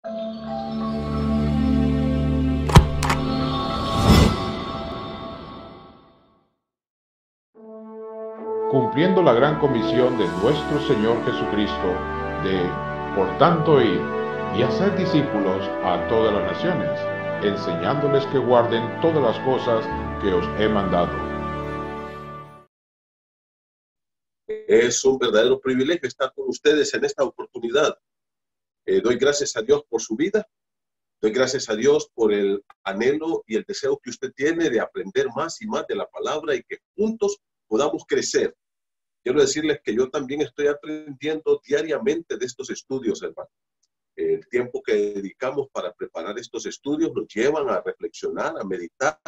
Cumpliendo la gran comisión de nuestro Señor Jesucristo de, por tanto, ir y hacer discípulos a todas las naciones, enseñándoles que guarden todas las cosas que os he mandado. Es un verdadero privilegio estar con ustedes en esta oportunidad. Doy gracias a Dios por su vida. Doy gracias a Dios por el anhelo y el deseo que usted tiene de aprender más y más de la palabra y que juntos podamos crecer. Quiero decirles que yo también estoy aprendiendo diariamente de estos estudios, hermano. El tiempo que dedicamos para preparar estos estudios nos llevan a reflexionar, a meditar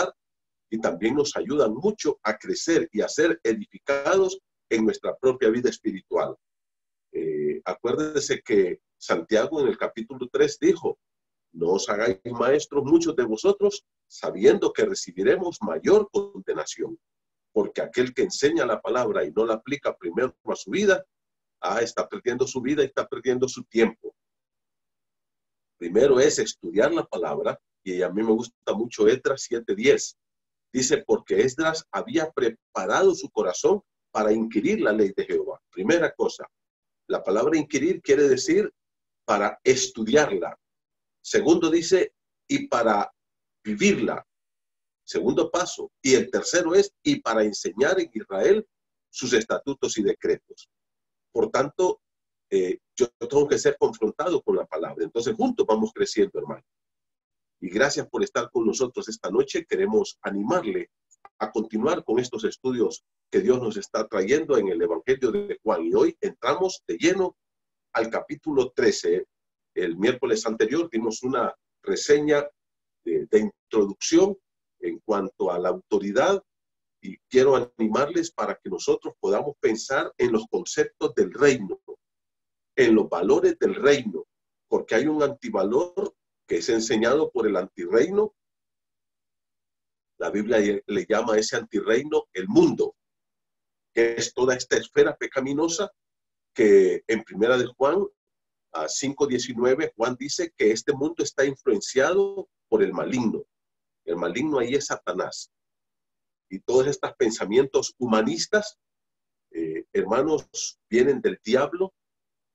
y también nos ayudan mucho a crecer y a ser edificados en nuestra propia vida espiritual. Acuérdense que Santiago en el capítulo 3 dijo: no os hagáis maestros muchos de vosotros, sabiendo que recibiremos mayor condenación. Porque aquel que enseña la palabra y no la aplica primero a su vida, está perdiendo su vida y está perdiendo su tiempo. Primero es estudiar la palabra, y a mí me gusta mucho Esdras 7:10. Dice, porque Esdras había preparado su corazón para inquirir la ley de Jehová. Primera cosa, la palabra inquirir quiere decir para estudiarla. Segundo dice, y para vivirla. Segundo paso. Y el tercero es, y para enseñar en Israel sus estatutos y decretos. Por tanto, yo tengo que ser confrontado con la palabra. Entonces, juntos vamos creciendo, hermano. Y gracias por estar con nosotros esta noche. Queremos animarle a continuar con estos estudios que Dios nos está trayendo en el Evangelio de Juan. Y hoy entramos de lleno al capítulo 13. El miércoles anterior dimos una reseña de introducción en cuanto a la autoridad, y quiero animarles para que nosotros podamos pensar en los conceptos del reino, en los valores del reino, porque hay un antivalor que es enseñado por el antirreino. La Biblia le llama a ese antirreino el mundo, que es toda esta esfera pecaminosa que en Primera de Juan 5:19, Juan dice que este mundo está influenciado por el maligno. El maligno ahí es Satanás. Y todos estos pensamientos humanistas, hermanos, vienen del diablo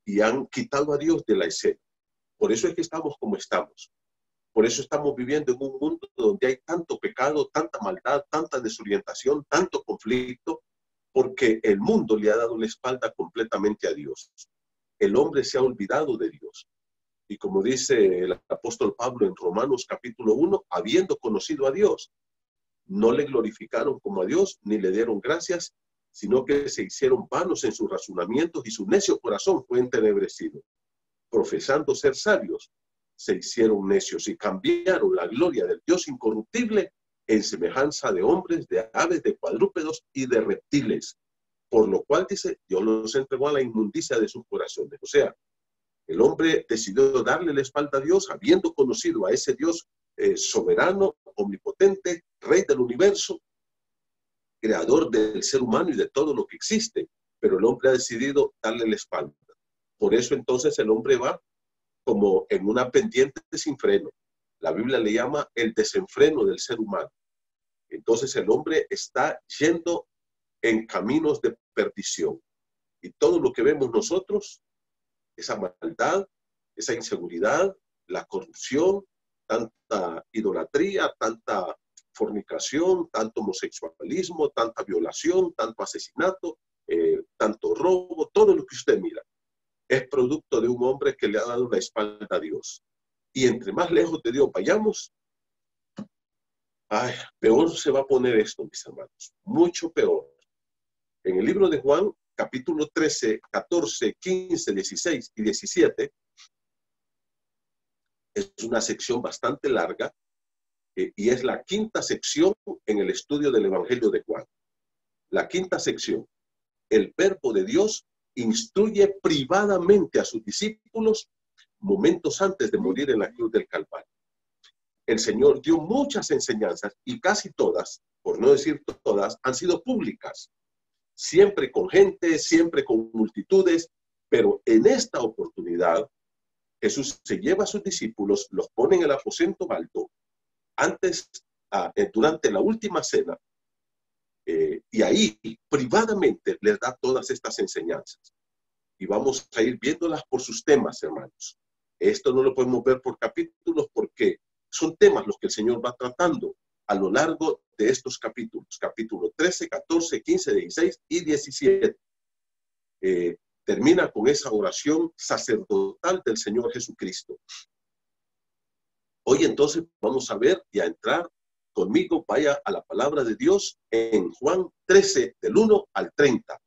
y han quitado a Dios de la escena. Por eso es que estamos como estamos. Por eso estamos viviendo en un mundo donde hay tanto pecado, tanta maldad, tanta desorientación, tanto conflicto, porque el mundo le ha dado la espalda completamente a Dios. El hombre se ha olvidado de Dios. Y como dice el apóstol Pablo en Romanos capítulo 1, habiendo conocido a Dios, no le glorificaron como a Dios, ni le dieron gracias, sino que se hicieron vanos en sus razonamientos y su necio corazón fue entenebrecido. Profesando ser sabios, se hicieron necios y cambiaron la gloria del Dios incorruptible en semejanza de hombres, de aves, de cuadrúpedos y de reptiles. Por lo cual, dice, Dios los entregó a la inmundicia de sus corazones. O sea, el hombre decidió darle la espalda a Dios, habiendo conocido a ese Dios soberano, omnipotente, rey del universo, creador del ser humano y de todo lo que existe. Pero el hombre ha decidido darle la espalda. Por eso entonces el hombre va como en una pendiente sin freno. La Biblia le llama el desenfreno del ser humano. Entonces el hombre está yendo en caminos de perdición. Y todo lo que vemos nosotros, esa maldad, esa inseguridad, la corrupción, tanta idolatría, tanta fornicación, tanto homosexualismo, tanta violación, tanto asesinato, tanto robo, todo lo que usted mira, es producto de un hombre que le ha dado la espalda a Dios. Y entre más lejos de Dios vayamos, peor se va a poner esto, mis hermanos, mucho peor. En el libro de Juan, capítulo 13, 14, 15, 16 y 17, es una sección bastante larga y es la quinta sección en el estudio del Evangelio de Juan. La quinta sección, el Verbo de Dios instruye privadamente a sus discípulos momentos antes de morir en la cruz del Calvario. El Señor dio muchas enseñanzas y casi todas, por no decir todas, han sido públicas. Siempre con gente, siempre con multitudes, pero en esta oportunidad Jesús se lleva a sus discípulos, los pone en el aposento alto, durante la última cena, y ahí privadamente les da todas estas enseñanzas. Y vamos a ir viéndolas por sus temas, hermanos. Esto no lo podemos ver por capítulos porque son temas los que el Señor va tratando a lo largo de estos capítulos. Capítulo 13, 14, 15, 16 y 17. Termina con esa oración sacerdotal del Señor Jesucristo. Hoy entonces vamos a ver y a entrar conmigo, vaya a la palabra de Dios en Juan 13, del 1 al 30.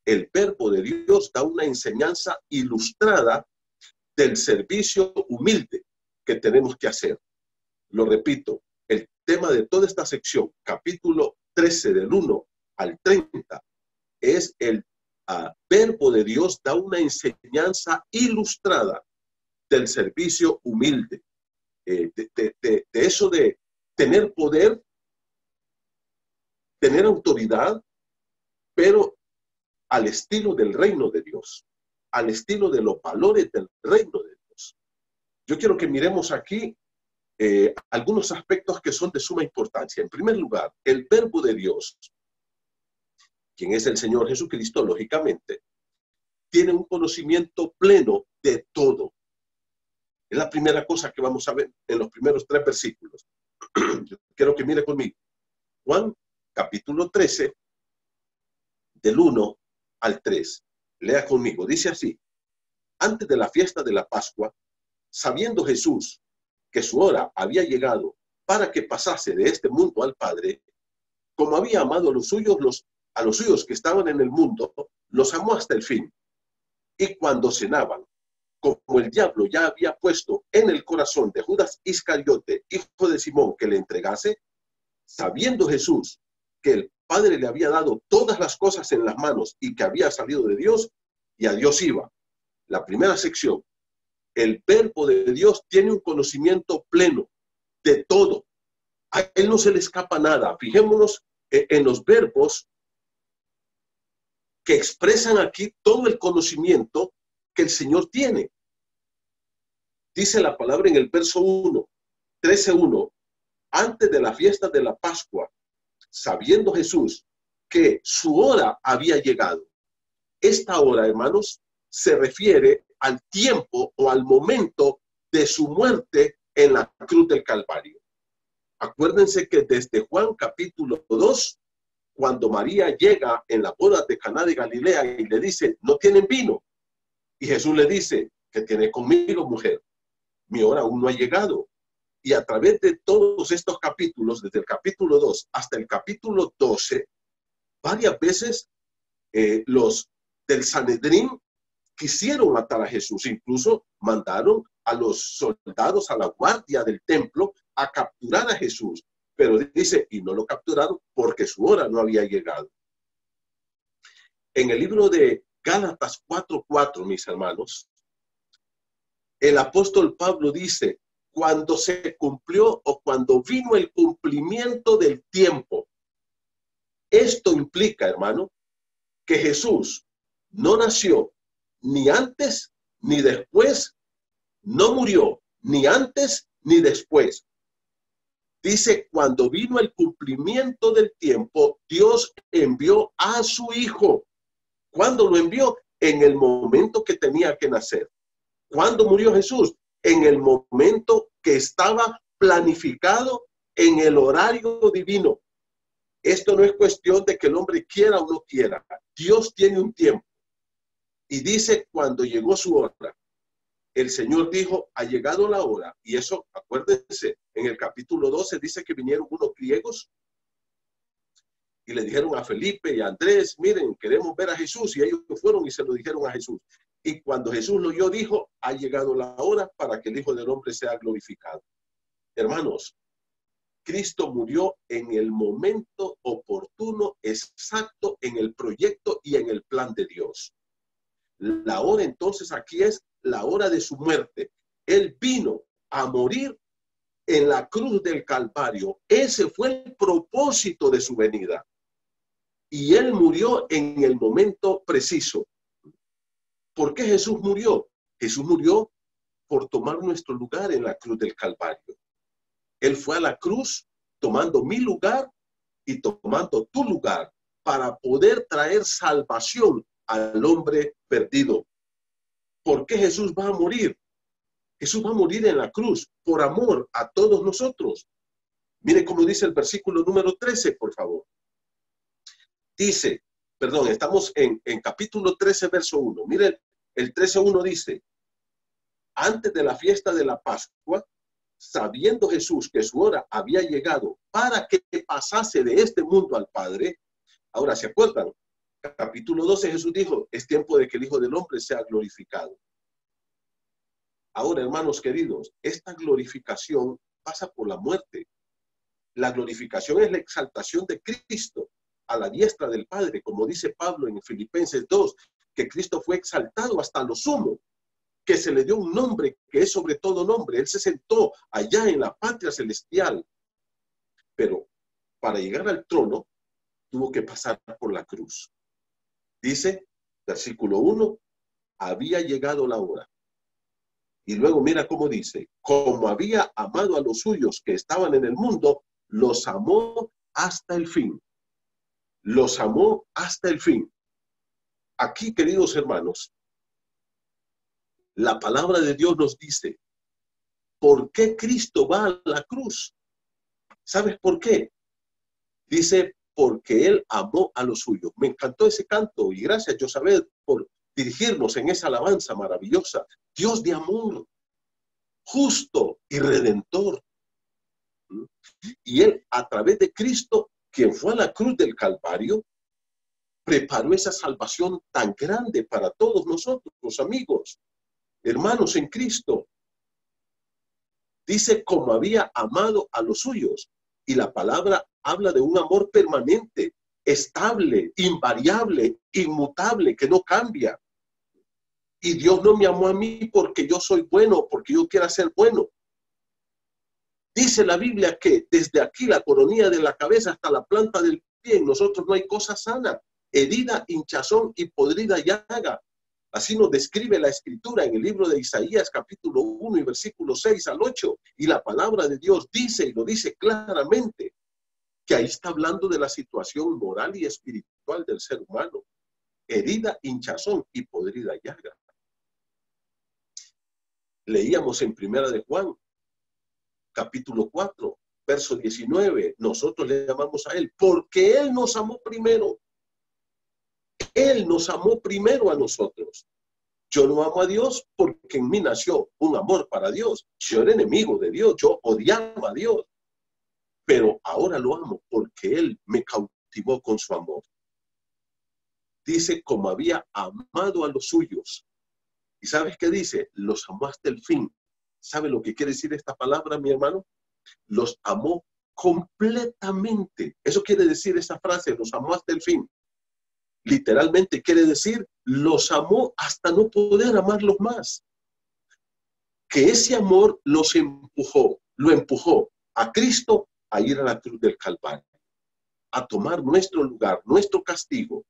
El verbo de Dios da una enseñanza ilustrada del servicio humilde que tenemos que hacer. Lo repito, el tema de toda esta sección, capítulo 13, del 1 al 30, es el verbo de Dios da una enseñanza ilustrada del servicio humilde. De eso de tener poder, tener autoridad, pero al estilo del reino de Dios, al estilo de los valores del reino de Dios. Yo quiero que miremos aquí algunos aspectos que son de suma importancia. En primer lugar, el verbo de Dios, quien es el Señor Jesucristo, lógicamente, tiene un conocimiento pleno de todo. Es la primera cosa que vamos a ver en los primeros 3 versículos. Yo quiero que mire conmigo. Juan, capítulo 13, del 1 al 3. Lea conmigo. Dice así: antes de la fiesta de la Pascua, sabiendo Jesús que su hora había llegado para que pasase de este mundo al Padre, como había amado a los suyos que estaban en el mundo, los amó hasta el fin. Y cuando cenaban, como el diablo ya había puesto en el corazón de Judas Iscariote, hijo de Simón, que le entregase, sabiendo Jesús que el Padre le había dado todas las cosas en las manos y que había salido de Dios, y a Dios iba. La primera sección, el verbo de Dios tiene un conocimiento pleno de todo. A él no se le escapa nada. Fijémonos en los verbos que expresan aquí todo el conocimiento que el Señor tiene. Dice la palabra en el verso 1, 13:1, antes de la fiesta de la Pascua, sabiendo Jesús que su hora había llegado. Esta hora, hermanos, se refiere al tiempo o al momento de su muerte en la cruz del Calvario. Acuérdense que desde Juan capítulo 2, cuando María llega en la boda de Caná de Galilea y le dice, no tienen vino. Y Jesús le dice, ¿qué tiene conmigo, mujer? Mi hora aún no ha llegado. Y a través de todos estos capítulos, desde el capítulo 2 hasta el capítulo 12, varias veces los del Sanedrín quisieron matar a Jesús. Incluso mandaron a los soldados, a la guardia del templo, a capturar a Jesús. Pero dice, y no lo capturaron porque su hora no había llegado. En el libro de Gálatas 4:4, mis hermanos, el apóstol Pablo dice, cuando se cumplió o cuando vino el cumplimiento del tiempo. Esto implica, hermano, que Jesús no nació ni antes ni después, no murió ni antes ni después. Dice, cuando vino el cumplimiento del tiempo, Dios envió a su Hijo. ¿Cuándo lo envió? En el momento que tenía que nacer. ¿Cuándo murió Jesús? En el momento que estaba planificado en el horario divino. Esto no es cuestión de que el hombre quiera o no quiera. Dios tiene un tiempo. Y dice, cuando llegó su hora, el Señor dijo, ha llegado la hora. Y eso, acuérdense, en el capítulo 12 dice que vinieron unos griegos y le dijeron a Felipe y a Andrés, miren, queremos ver a Jesús. Y ellos fueron y se lo dijeron a Jesús. Y cuando Jesús lo oyó, dijo, ha llegado la hora para que el Hijo del Hombre sea glorificado. Hermanos, Cristo murió en el momento oportuno, exacto, en el proyecto y en el plan de Dios. La hora entonces aquí es la hora de su muerte. Él vino a morir en la cruz del Calvario. Ese fue el propósito de su venida. Y él murió en el momento preciso. ¿Por qué Jesús murió? Jesús murió por tomar nuestro lugar en la cruz del Calvario. Él fue a la cruz tomando mi lugar y tomando tu lugar para poder traer salvación al hombre perdido. ¿Por qué Jesús va a morir? Jesús va a morir en la cruz por amor a todos nosotros. Mire cómo dice el versículo número 13, por favor. Dice, perdón, estamos en capítulo 13, verso 1. Mire, el 13:1 dice, antes de la fiesta de la Pascua, sabiendo Jesús que su hora había llegado para que pasase de este mundo al Padre. Ahora, ¿se acuerdan? Capítulo 12, Jesús dijo, es tiempo de que el Hijo del Hombre sea glorificado. Ahora, hermanos queridos, esta glorificación pasa por la muerte. La glorificación es la exaltación de Cristo a la diestra del Padre, como dice Pablo en Filipenses 2, que Cristo fue exaltado hasta lo sumo, que se le dio un nombre que es sobre todo nombre. Él se sentó allá en la patria celestial. Pero para llegar al trono, tuvo que pasar por la cruz. Dice, versículo 1, había llegado la hora. Y luego mira cómo dice, como había amado a los suyos que estaban en el mundo, los amó hasta el fin. Los amó hasta el fin. Aquí, queridos hermanos, la palabra de Dios nos dice, ¿por qué Cristo va a la cruz? ¿Sabes por qué? Dice, porque Él amó a los suyos. Me encantó ese canto y gracias, Josabel, por dirigirnos en esa alabanza maravillosa. Dios de amor, justo y redentor. Y Él, a través de Cristo, quien fue a la cruz del Calvario, preparó esa salvación tan grande para todos nosotros, los amigos, hermanos en Cristo. Dice, como había amado a los suyos. Y la palabra habla de un amor permanente, estable, invariable, inmutable, que no cambia. Y Dios no me amó a mí porque yo soy bueno, porque yo quiera ser bueno. Dice la Biblia que desde aquí, la coronilla de la cabeza hasta la planta del pie, en nosotros no hay cosa sana, herida, hinchazón y podrida llaga. Así nos describe la Escritura en el libro de Isaías, capítulo 1 y versículo 6 al 8. Y la palabra de Dios dice, y lo dice claramente, que ahí está hablando de la situación moral y espiritual del ser humano. Herida, hinchazón y podrida llaga. Leíamos en Primera de Juan, capítulo 4, verso 19. Nosotros le llamamos a Él porque Él nos amó primero. Él nos amó primero a nosotros. Yo no amo a Dios porque en mí nació un amor para Dios. Yo era enemigo de Dios, yo odiaba a Dios. Pero ahora lo amo porque Él me cautivó con su amor. Dice, como había amado a los suyos. ¿Y sabes qué dice? Los amó hasta el fin. ¿Sabe lo que quiere decir esta palabra, mi hermano? Los amó completamente. Eso quiere decir esa frase, los amó hasta el fin. Literalmente quiere decir, los amó hasta no poder amarlos más. Que ese amor los empujó, lo empujó a Cristo a ir a la cruz del Calvario, a tomar nuestro lugar, nuestro castigo.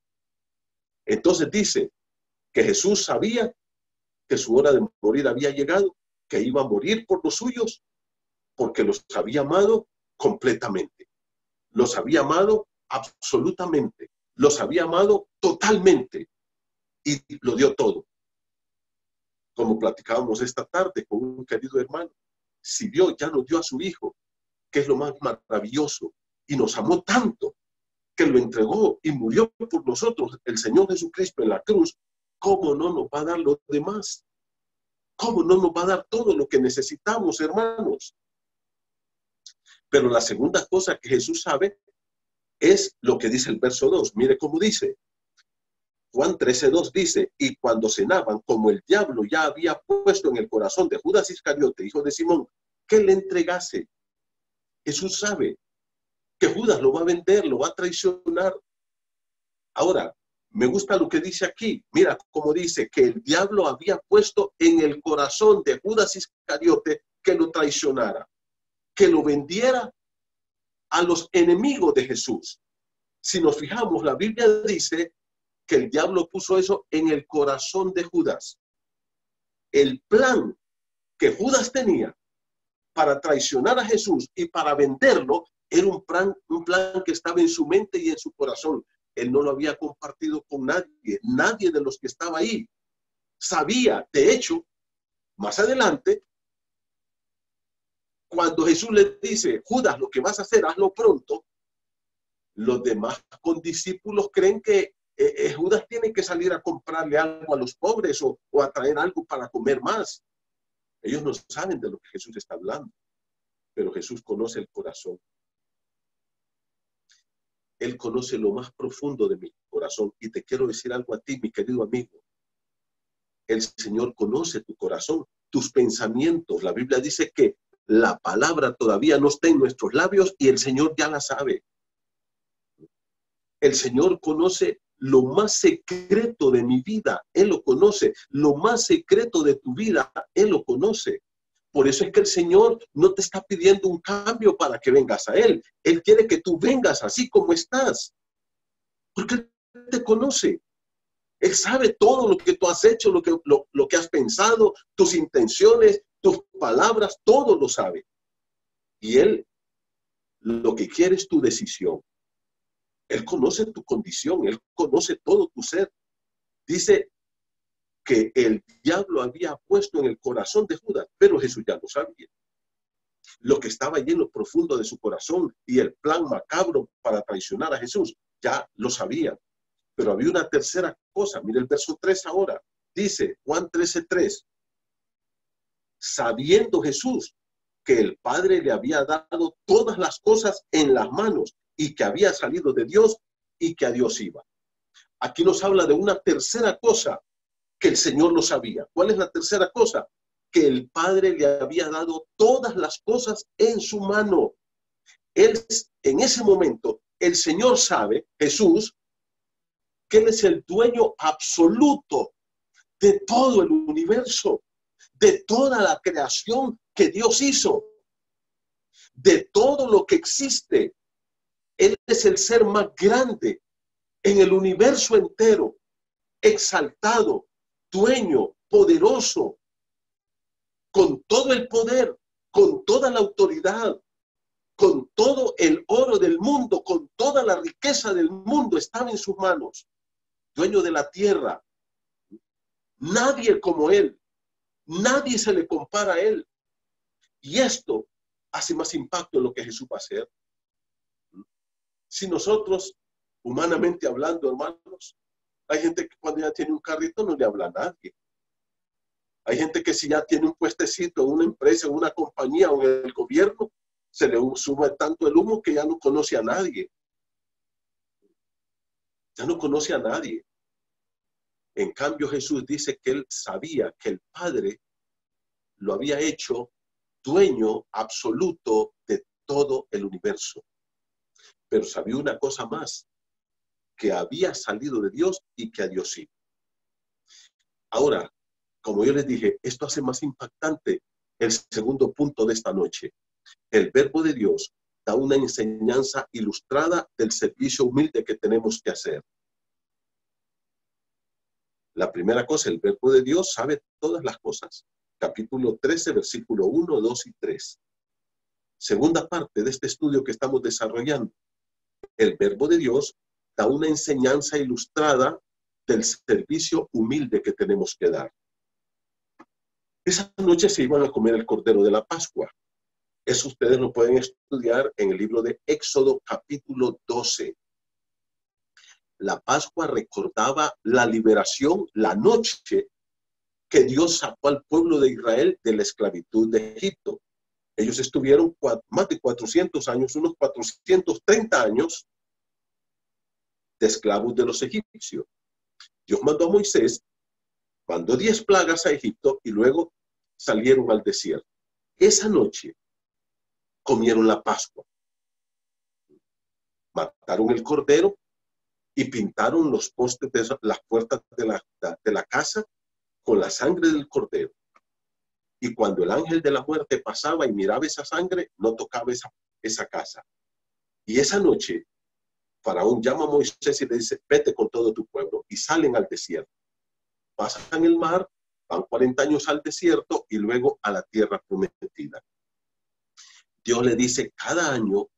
Entonces dice que Jesús sabía que su hora de morir había llegado, que iba a morir por los suyos, porque los había amado completamente. Los había amado absolutamente. Los había amado totalmente y lo dio todo. Como platicábamos esta tarde con un querido hermano, si Dios ya nos dio a su Hijo, que es lo más maravilloso, y nos amó tanto, que lo entregó y murió por nosotros, el Señor Jesucristo en la cruz, ¿cómo no nos va a dar lo demás? ¿Cómo no nos va a dar todo lo que necesitamos, hermanos? Pero la segunda cosa que Jesús sabe es lo que dice el verso 2. Mire cómo dice. Juan 13:2 dice, y cuando cenaban, como el diablo ya había puesto en el corazón de Judas Iscariote, hijo de Simón, que le entregase. Jesús sabe que Judas lo va a vender, lo va a traicionar. Ahora, me gusta lo que dice aquí. Mira cómo dice que el diablo había puesto en el corazón de Judas Iscariote que lo traicionara, que lo vendiera a los enemigos de Jesús. Si nos fijamos, la Biblia dice que el diablo puso eso en el corazón de Judas. El plan que Judas tenía para traicionar a Jesús y para venderlo era un plan que estaba en su mente y en su corazón. Él no lo había compartido con nadie. Nadie de los que estaba ahí sabía. De hecho, más adelante, cuando Jesús le dice, Judas, lo que vas a hacer, hazlo pronto, los demás condiscípulos creen que Judas tiene que salir a comprarle algo a los pobres o a traer algo para comer más. Ellos no saben de lo que Jesús está hablando, pero Jesús conoce el corazón. Él conoce lo más profundo de mi corazón. Y te quiero decir algo a ti, mi querido amigo. El Señor conoce tu corazón, tus pensamientos. La Biblia dice que la palabra todavía no está en nuestros labios y el Señor ya la sabe. El Señor conoce lo más secreto de mi vida. Él lo conoce. Lo más secreto de tu vida, Él lo conoce. Por eso es que el Señor no te está pidiendo un cambio para que vengas a Él. Él quiere que tú vengas así como estás. Porque Él te conoce. Él sabe todo lo que tú has hecho, lo que has pensado, tus intenciones, tus palabras, todo lo sabe. Y Él lo que quiere es tu decisión. Él conoce tu condición, Él conoce todo tu ser. Dice que el diablo había puesto en el corazón de Judas, pero Jesús ya lo sabía. Lo que estaba allí en lo profundo de su corazón y el plan macabro para traicionar a Jesús, ya lo sabía. Pero había una tercera cosa. Mire el verso 3 ahora. Dice Juan 13:3. Sabiendo Jesús que el Padre le había dado todas las cosas en las manos y que había salido de Dios y que a Dios iba. Aquí nos habla de una tercera cosa que el Señor lo sabía. ¿Cuál es la tercera cosa? Que el Padre le había dado todas las cosas en su mano. Él, en ese momento, el Señor sabe, Jesús, que Él es el dueño absoluto de todo el universo, de toda la creación que Dios hizo, de todo lo que existe. Él es el ser más grande en el universo entero, exaltado, dueño, poderoso, con todo el poder, con toda la autoridad, con todo el oro del mundo, con toda la riqueza del mundo, estaba en sus manos. Dueño de la tierra. Nadie como Él. Nadie se le compara a Él. Y esto hace más impacto en lo que Jesús va a hacer. Si nosotros, humanamente hablando, hermanos, hay gente que cuando ya tiene un carrito no le habla a nadie. Hay gente que si ya tiene un puestecito en una empresa, en una compañía o en el gobierno, se le sube tanto el humo que ya no conoce a nadie. Ya no conoce a nadie. En cambio, Jesús dice que Él sabía que el Padre lo había hecho dueño absoluto de todo el universo. Pero sabía una cosa más, que había salido de Dios y que a Dios sí. Ahora, como yo les dije, esto hace más impactante el segundo punto de esta noche. El verbo de Dios da una enseñanza ilustrada del servicio humilde que tenemos que hacer. La primera cosa, el verbo de Dios sabe todas las cosas. Capítulo 13, versículo 1, 2 y 3. Segunda parte de este estudio que estamos desarrollando. El verbo de Dios da una enseñanza ilustrada del servicio humilde que tenemos que dar. Esa noche se iban a comer el cordero de la Pascua. Eso ustedes lo pueden estudiar en el libro de Éxodo, capítulo 12. La Pascua recordaba la liberación, la noche que Dios sacó al pueblo de Israel de la esclavitud de Egipto. Ellos estuvieron más de 400 años, unos 430 años de esclavos de los egipcios. Dios mandó a Moisés, mandó 10 plagas a Egipto y luego salieron al desierto. Esa noche comieron la Pascua. Mataron el cordero y pintaron los postes de las puertas de la casa con la sangre del cordero. Y cuando el ángel de la muerte pasaba y miraba esa sangre, no tocaba esa casa. Y esa noche, Faraón llama a Moisés y le dice, vete con todo tu pueblo. Y salen al desierto. Pasan el mar, Van 40 años al desierto y luego a la tierra prometida. Dios le dice cada año,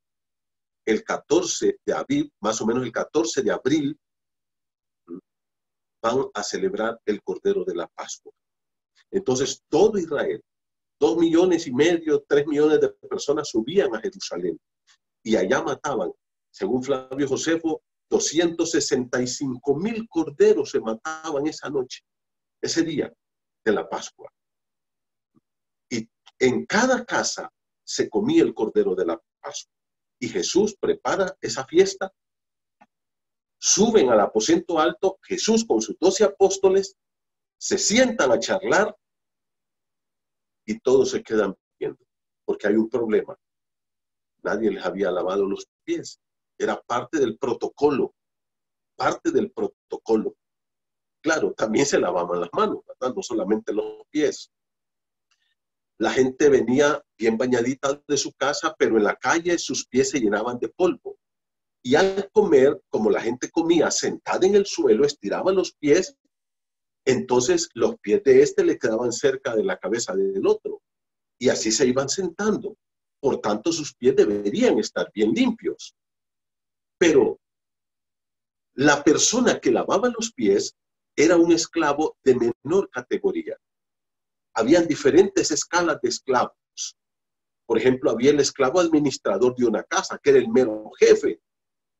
el 14 de abril, más o menos el 14 de abril, van a celebrar el Cordero de la Pascua. Entonces todo Israel, 2,5 millones, 3 millones de personas subían a Jerusalén y allá mataban, según Flavio Josefo, 265,000 corderos se mataban esa noche, ese día de la Pascua. Y en cada casa se comía el Cordero de la Pascua. Y Jesús prepara esa fiesta. Suben al aposento alto, Jesús con sus 12 apóstoles, se sientan a charlar y todos se quedan viendo, porque hay un problema. Nadie les había lavado los pies. Era parte del protocolo, parte del protocolo. Claro, también se lavaban las manos, ¿verdad? No solamente los pies. La gente venía bien bañadita de su casa, pero en la calle sus pies se llenaban de polvo. Y al comer, como la gente comía sentada en el suelo, estiraba los pies, entonces los pies de este le quedaban cerca de la cabeza del otro. Y así se iban sentando. Por tanto, sus pies deberían estar bien limpios. Pero la persona que lavaba los pies era un esclavo de menor categoría. Habían diferentes escalas de esclavos. Por ejemplo, había el esclavo administrador de una casa, que era el mero jefe.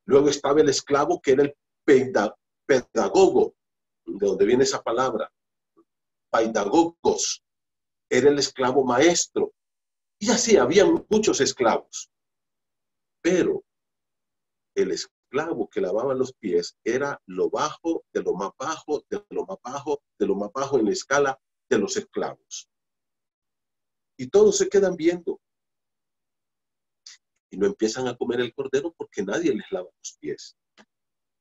Luego estaba el esclavo que era el pedagogo, de donde viene esa palabra. Paidagogos. Era el esclavo maestro. Y así, había muchos esclavos. Pero el esclavo que lavaba los pies era lo bajo, de lo más bajo, de lo más bajo, de lo más bajo en la escala de los esclavos. Y todos se quedan viendo. Y no empiezan a comer el cordero porque nadie les lava los pies.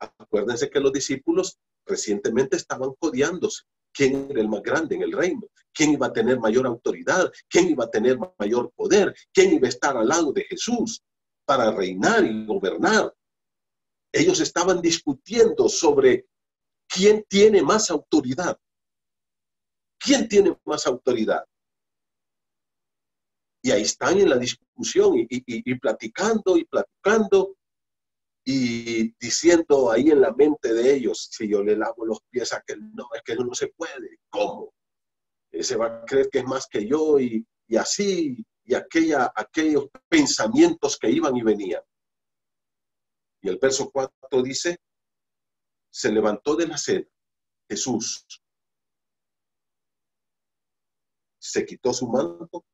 Acuérdense que los discípulos recientemente estaban codeándose. ¿Quién era el más grande en el reino? ¿Quién iba a tener mayor autoridad? ¿Quién iba a tener mayor poder? ¿Quién iba a estar al lado de Jesús para reinar y gobernar? Ellos estaban discutiendo sobre quién tiene más autoridad. ¿Quién tiene más autoridad? Y ahí están en la discusión y platicando y platicando y diciendo ahí en la mente de ellos, si yo le lavo los pies a aquel, no, es que no se puede. ¿Cómo? Ese va a creer que es más que yo y así, y aquellos pensamientos que iban y venían. Y el verso 4 dice, se levantó de la cena Jesús, se quitó su manto,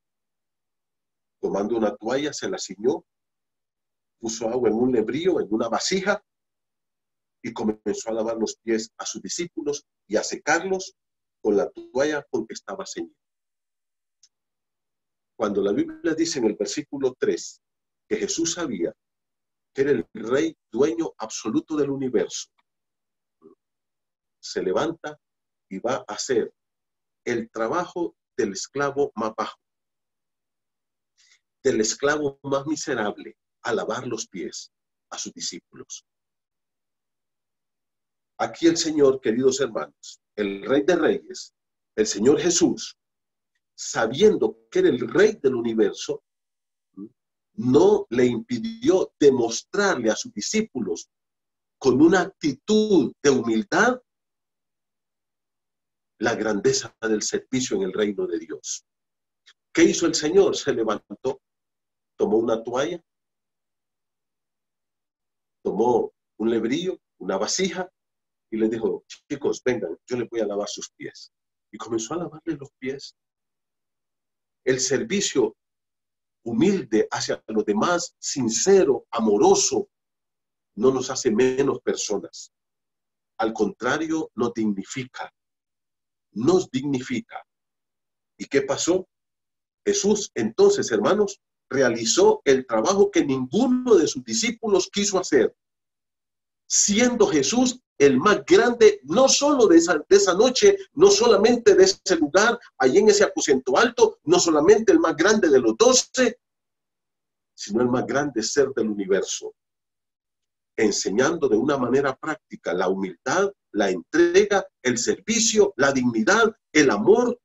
tomando una toalla, se la ciñó, puso agua en un lebrío, en una vasija, y comenzó a lavar los pies a sus discípulos y a secarlos con la toalla con que estaba ceñido. Cuando la Biblia dice en el versículo 3 que Jesús sabía que era el rey dueño absoluto del universo, se levanta y va a hacer el trabajo del esclavo más bajo, del esclavo más miserable, a lavar los pies a sus discípulos. Aquí el Señor, queridos hermanos, el Rey de Reyes, el Señor Jesús, sabiendo que era el Rey del universo, no le impidió demostrarle a sus discípulos con una actitud de humildad la grandeza del servicio en el reino de Dios. ¿Qué hizo el Señor? Se levantó, tomó una toalla, tomó un lebrillo, una vasija, y les dijo, chicos, vengan, yo les voy a lavar sus pies. Y comenzó a lavarle los pies. El servicio humilde hacia los demás, sincero, amoroso, no nos hace menos personas. Al contrario, nos dignifica. Nos dignifica. ¿Y qué pasó? Jesús, entonces, hermanos, realizó el trabajo que ninguno de sus discípulos quiso hacer. Siendo Jesús el más grande, no solo de esa noche, no solamente de ese lugar, allí en ese aposento alto, no solamente el más grande de los 12, sino el más grande ser del universo, enseñando de una manera práctica la humildad la entrega, el servicio, la dignidad, el amor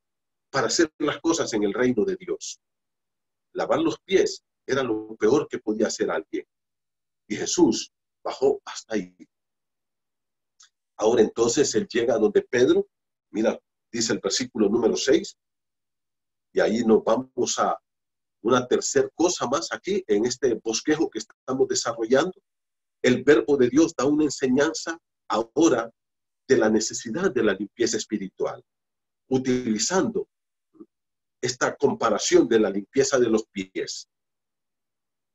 para hacer las cosas en el reino de Dios. Lavar los pies era lo peor que podía hacer alguien. Y Jesús bajó hasta ahí. Ahora entonces él llega donde Pedro, mira, dice el versículo número 6, y ahí nos vamos a una tercera cosa más aquí en este bosquejo que estamos desarrollando. El verbo de Dios da una enseñanza ahora de la necesidad de la limpieza espiritual, utilizando esta comparación de la limpieza de los pies.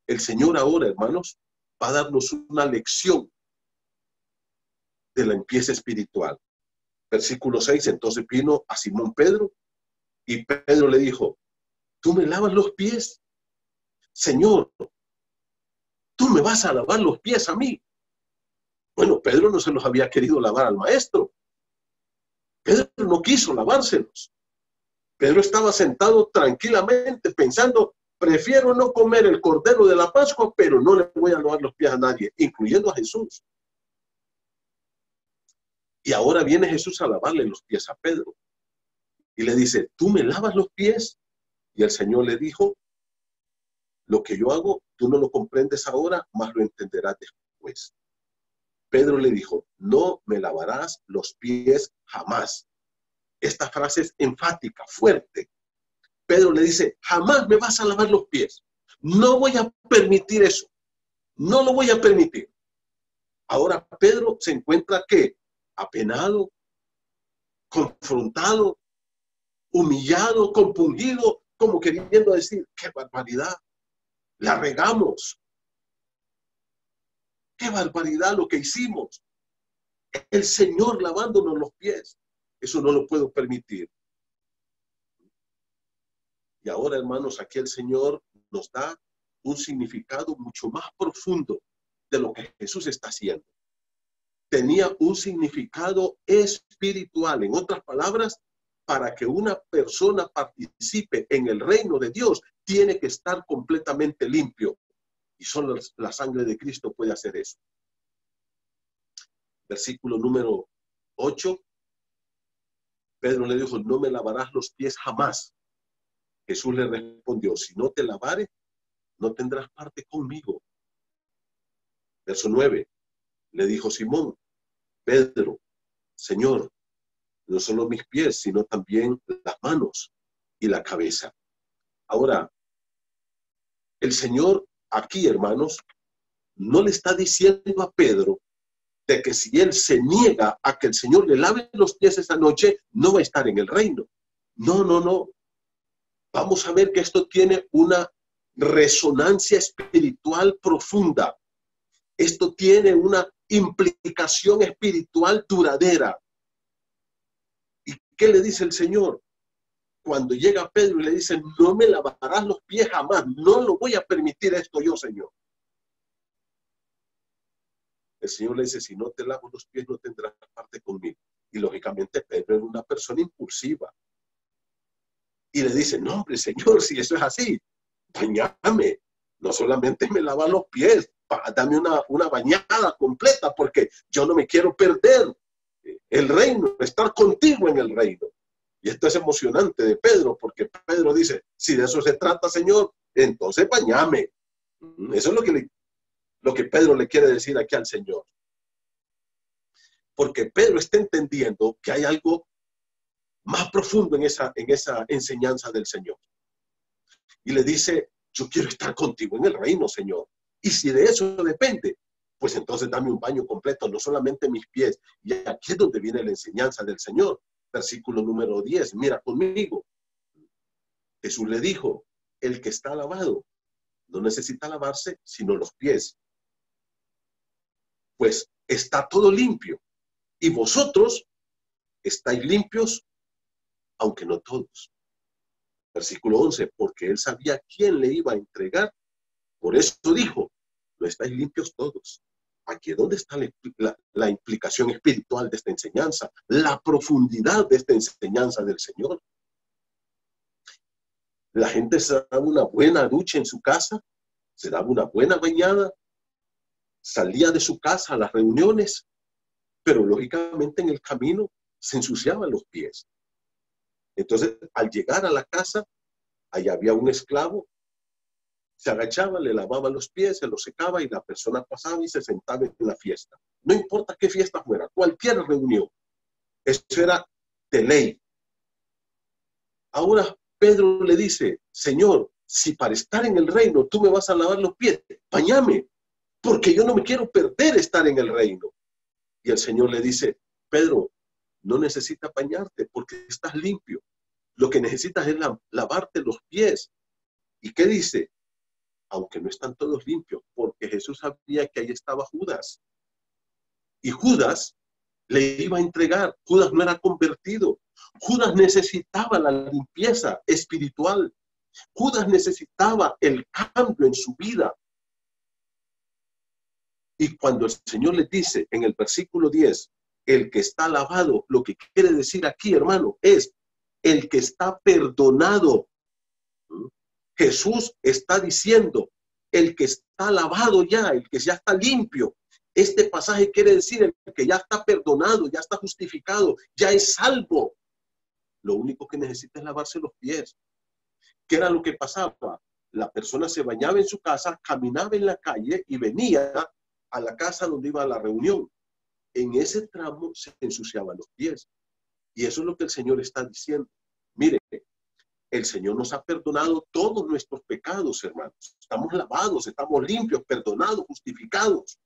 El Señor ahora, hermanos, va a darnos una lección de la limpieza espiritual. Versículo 6, entonces vino a Simón Pedro y Pedro le dijo, ¿tú me lavas los pies? Señor, ¿tú me vas a lavar los pies a mí? Bueno, Pedro no se los había querido lavar al maestro. Pedro no quiso lavárselos. Pedro estaba sentado tranquilamente pensando, prefiero no comer el cordero de la Pascua, pero no le voy a lavar los pies a nadie, incluyendo a Jesús. Y ahora viene Jesús a lavarle los pies a Pedro. Y le dice, ¿tú me lavas los pies? Y el Señor le dijo, lo que yo hago, tú no lo comprendes ahora, mas lo entenderás después. Pedro le dijo, no me lavarás los pies jamás. Esta frase es enfática, fuerte. Pedro le dice, jamás me vas a lavar los pies. No voy a permitir eso. No lo voy a permitir. Ahora Pedro se encuentra ¿qué? Apenado, confrontado, humillado, compungido, como queriendo decir, qué barbaridad, la regamos. Qué barbaridad lo que hicimos. El Señor lavándonos los pies. Eso no lo puedo permitir. Y ahora, hermanos, aquí el Señor nos da un significado mucho más profundo de lo que Jesús está haciendo. Tenía un significado espiritual. En otras palabras, para que una persona participe en el reino de Dios, tiene que estar completamente limpio. Y solo la sangre de Cristo puede hacer eso. Versículo número 8. Pedro le dijo, no me lavarás los pies jamás. Jesús le respondió, si no te lavares, no tendrás parte conmigo. Verso 9. Le dijo Simón, Pedro, Señor, no solo mis pies, sino también las manos y la cabeza. Ahora, el Señor aquí, hermanos, no le está diciendo a Pedro de que si él se niega a que el Señor le lave los pies esa noche, no va a estar en el reino. No, no, no. Vamos a ver que esto tiene una resonancia espiritual profunda. Esto tiene una implicación espiritual duradera. ¿Y qué le dice el Señor? Cuando llega Pedro y le dice, no me lavarás los pies jamás, no lo voy a permitir esto yo, Señor. El Señor le dice, si no te lavo los pies, no tendrás parte conmigo. Y lógicamente Pedro era una persona impulsiva. Y le dice, no, hombre, Señor, si eso es así, bañame. No solamente me lava los pies, dame una bañada completa, porque yo no me quiero perder el reino, estar contigo en el reino. Y esto es emocionante de Pedro, porque Pedro dice, si de eso se trata, Señor, entonces bañame. Eso es lo que Pedro le quiere decir aquí al Señor. Porque Pedro está entendiendo que hay algo más profundo en esa enseñanza del Señor. Y le dice, yo quiero estar contigo en el reino, Señor. Y si de eso depende, pues entonces dame un baño completo, no solamente mis pies. Y aquí es donde viene la enseñanza del Señor. Versículo número 10, mira conmigo. Jesús le dijo, el que está lavado no necesita lavarse sino los pies, pues está todo limpio. Y vosotros estáis limpios, aunque no todos. Versículo 11, porque él sabía quién le iba a entregar. Por eso dijo, no estáis limpios todos. Aquí es donde está la implicación espiritual de esta enseñanza, la profundidad de esta enseñanza del Señor. La gente se daba una buena ducha en su casa, se daba una buena bañada, salía de su casa a las reuniones pero lógicamente en el camino se ensuciaban los pies. Entonces, al llegar a la casa, allá había un esclavo, se agachaba, le lavaba los pies, se los secaba y la persona pasaba y se sentaba en la fiesta. No importa qué fiesta fuera, cualquier reunión. Eso era de ley. Ahora Pedro le dice, Señor, si para estar en el reino tú me vas a lavar los pies, báñame, porque yo no me quiero perder estar en el reino. Y el Señor le dice, Pedro, no necesitas bañarte porque estás limpio. Lo que necesitas es lavarte los pies. ¿Y qué dice? Aunque no están todos limpios, porque Jesús sabía que ahí estaba Judas. Y Judas le iba a entregar. Judas no era convertido. Judas necesitaba la limpieza espiritual. Judas necesitaba el cambio en su vida. Y cuando el Señor le dice en el versículo 10, el que está lavado, lo que quiere decir aquí, hermano, es el que está perdonado. Jesús está diciendo, el que está lavado ya, el que ya está limpio. Este pasaje quiere decir el que ya está perdonado, ya está justificado, ya es salvo. Lo único que necesita es lavarse los pies. ¿Qué era lo que pasaba? La persona se bañaba en su casa, caminaba en la calle y venía a la casa donde iba a la reunión. En ese tramo se ensuciaban los pies. Y eso es lo que el Señor está diciendo. Mire, el Señor nos ha perdonado todos nuestros pecados, hermanos. Estamos lavados, estamos limpios, perdonados, justificados.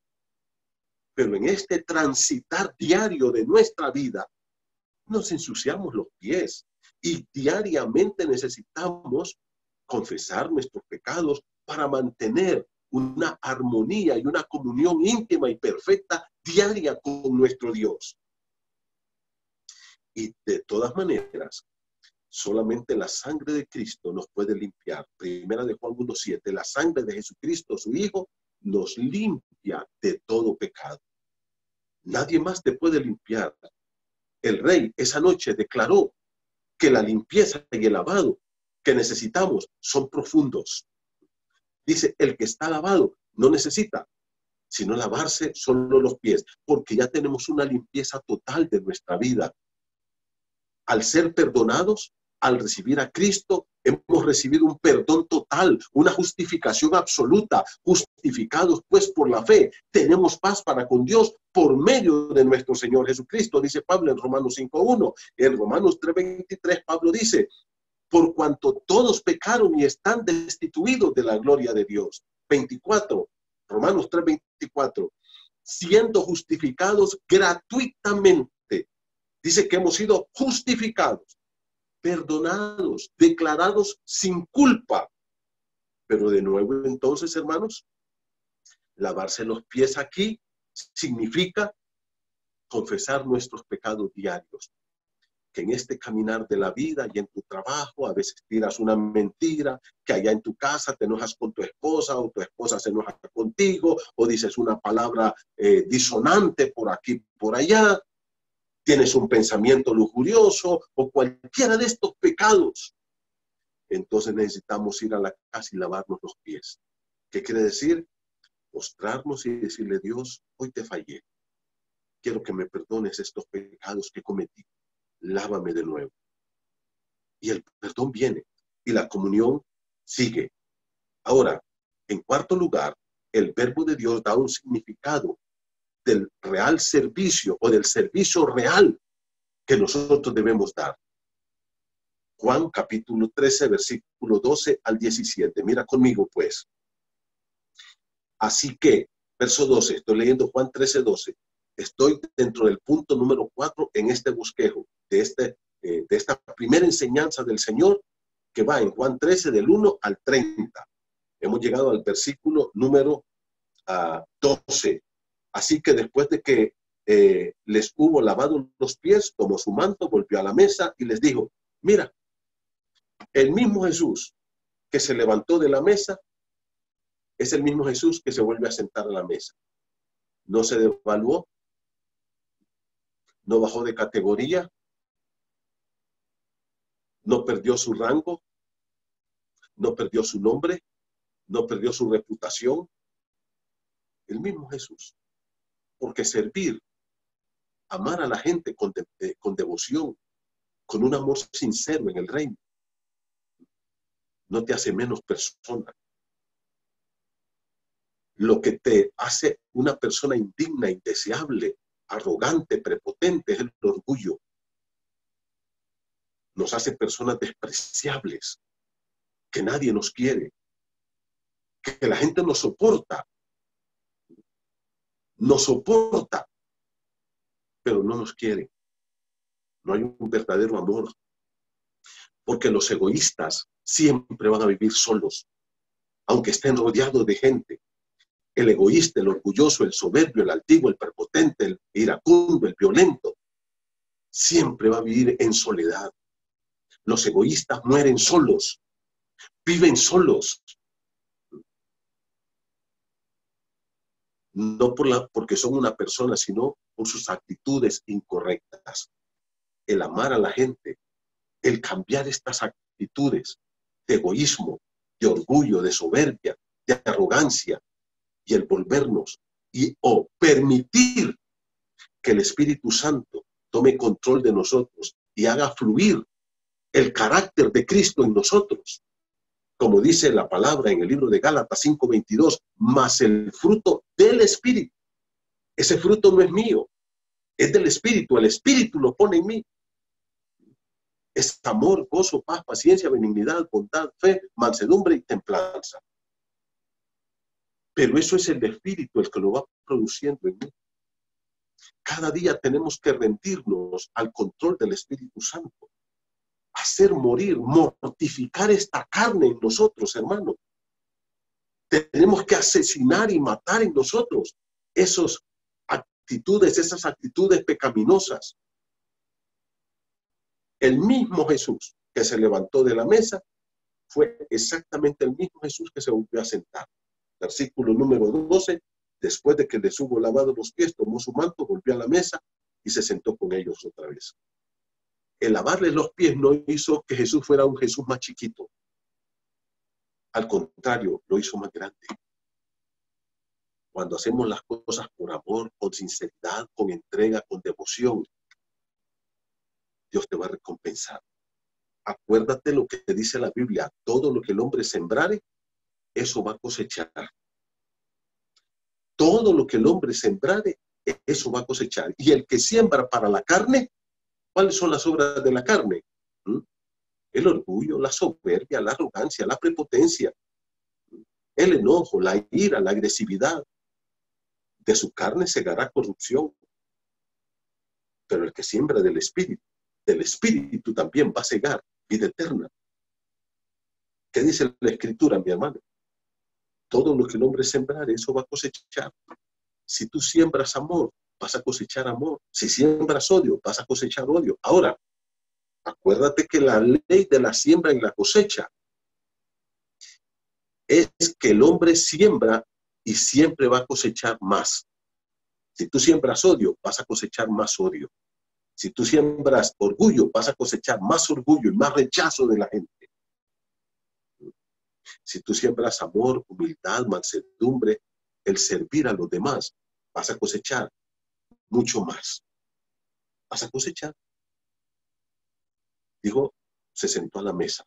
Pero en este transitar diario de nuestra vida, nos ensuciamos los pies. Y diariamente necesitamos confesar nuestros pecados para mantener una armonía y una comunión íntima y perfecta diaria con nuestro Dios. Y de todas maneras, solamente la sangre de Cristo nos puede limpiar. Primera de Juan 1:7, la sangre de Jesucristo, su Hijo, nos limpia de todo pecado. Nadie más te puede limpiar. El Rey esa noche declaró que la limpieza y el lavado que necesitamos son profundos. Dice, el que está lavado no necesita sino lavarse solo los pies, porque ya tenemos una limpieza total de nuestra vida. Al ser perdonados, al recibir a Cristo, hemos recibido un perdón total, una justificación absoluta. Justificados pues por la fe, tenemos paz para con Dios por medio de nuestro Señor Jesucristo, dice Pablo en Romanos 5:1. En Romanos 3:23 Pablo dice, por cuanto todos pecaron y están destituidos de la gloria de Dios. 24, Romanos 3:24, siendo justificados gratuitamente. Dice que hemos sido justificados, perdonados, declarados sin culpa. Pero de nuevo entonces, hermanos, lavarse los pies aquí significa confesar nuestros pecados diarios. Que en este caminar de la vida y en tu trabajo, a veces tiras una mentira, que allá en tu casa te enojas con tu esposa o tu esposa se enoja contigo, o dices una palabra disonante por aquí, por allá, tienes un pensamiento lujurioso o cualquiera de estos pecados. Entonces necesitamos ir a la casa y lavarnos los pies. ¿Qué quiere decir? Postrarnos y decirle, Dios, hoy te fallé. Quiero que me perdones estos pecados que cometí. Lávame de nuevo. Y el perdón viene y la comunión sigue. Ahora, en cuarto lugar, el verbo de Dios da un significado del real servicio o del servicio real que nosotros debemos dar. Juan capítulo 13, versículo 12 al 17. Mira conmigo pues. Así que, verso 12, estoy leyendo Juan 13, 12. Estoy dentro del punto número 4 en este bosquejo de esta primera enseñanza del Señor que va en Juan 13 del 1 al 30. Hemos llegado al versículo número 12. Así que después de que les hubo lavado los pies, tomó su manto, volvió a la mesa y les dijo, mira, el mismo Jesús que se levantó de la mesa es el mismo Jesús que se vuelve a sentar a la mesa. No se devaluó, no bajó de categoría, no perdió su rango, no perdió su nombre, no perdió su reputación. El mismo Jesús. Porque servir amar a la gente con devoción, con un amor sincero en el reino, no te hace menos persona. Lo que te hace una persona indigna, indeseable, arrogante, prepotente, es el orgullo. Nos hace personas despreciables, que nadie nos quiere, que la gente nos soporta, pero no nos quiere. No hay un verdadero amor, porque los egoístas siempre van a vivir solos, aunque estén rodeados de gente. El egoísta, el orgulloso, el soberbio, el altivo, el prepotente, el iracundo, el violento, siempre va a vivir en soledad. Los egoístas mueren solos, viven solos. No porque son una persona, sino por sus actitudes incorrectas. El amar a la gente, el cambiar estas actitudes de egoísmo, de orgullo, de soberbia, de arrogancia, y el volvernos o permitir que el Espíritu Santo tome control de nosotros y haga fluir el carácter de Cristo en nosotros. Como dice la palabra en el libro de Gálatas 5:22, más el fruto del Espíritu. Ese fruto no es mío, es del Espíritu. El Espíritu lo pone en mí. Es amor, gozo, paz, paciencia, benignidad, bondad, fe, mansedumbre y templanza. Pero eso es el Espíritu el que lo va produciendo en mí. Cada día tenemos que rendirnos al control del Espíritu Santo. Hacer morir, mortificar esta carne en nosotros, hermano. Tenemos que asesinar y matar en nosotros esas actitudes pecaminosas. El mismo Jesús que se levantó de la mesa fue exactamente el mismo Jesús que se volvió a sentar. Versículo número 12, después de que les hubo lavado los pies, tomó su manto, volvió a la mesa y se sentó con ellos otra vez. El lavarles los pies no hizo que Jesús fuera un Jesús más chiquito. Al contrario, lo hizo más grande. Cuando hacemos las cosas por amor, con sinceridad, con entrega, con devoción, Dios te va a recompensar. Acuérdate lo que dice la Biblia, todo lo que el hombre sembrare, eso va a cosechar. Todo lo que el hombre sembrare, eso va a cosechar. Y el que siembra para la carne, ¿cuáles son las obras de la carne? El orgullo, la soberbia, la arrogancia, la prepotencia, el enojo, la ira, la agresividad. De su carne segará corrupción. Pero el que siembra del Espíritu también va a segar vida eterna. ¿Qué dice la Escritura, mi hermano? Todo lo que el hombre sembrare, eso va a cosechar. Si tú siembras amor, vas a cosechar amor. Si siembras odio, vas a cosechar odio. Ahora, acuérdate que la ley de la siembra y la cosecha es que el hombre siembra y siempre va a cosechar más. Si tú siembras odio, vas a cosechar más odio. Si tú siembras orgullo, vas a cosechar más orgullo y más rechazo de la gente. Si tú siembras amor, humildad, mansedumbre, el servir a los demás, vas a cosechar mucho más. Vas a cosechar. Dijo, se sentó a la mesa.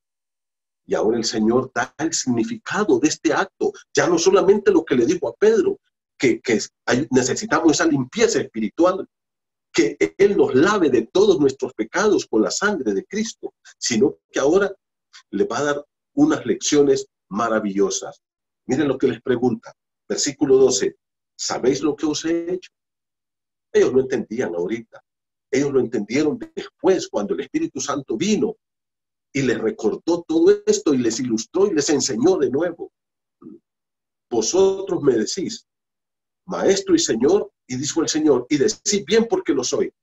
Y ahora el Señor da el significado de este acto. Ya no solamente lo que le dijo a Pedro, que necesitamos esa limpieza espiritual, que Él nos lave de todos nuestros pecados con la sangre de Cristo, sino que ahora le va a dar unas lecciones maravillosas. Miren lo que les pregunta. Versículo 12. ¿Sabéis lo que os he hecho? Ellos no entendían ahorita. Ellos lo entendieron después, cuando el Espíritu Santo vino y les recordó todo esto y les ilustró y les enseñó de nuevo. Vosotros me decís, Maestro y Señor, y dijo el Señor, y decís bien porque lo soy.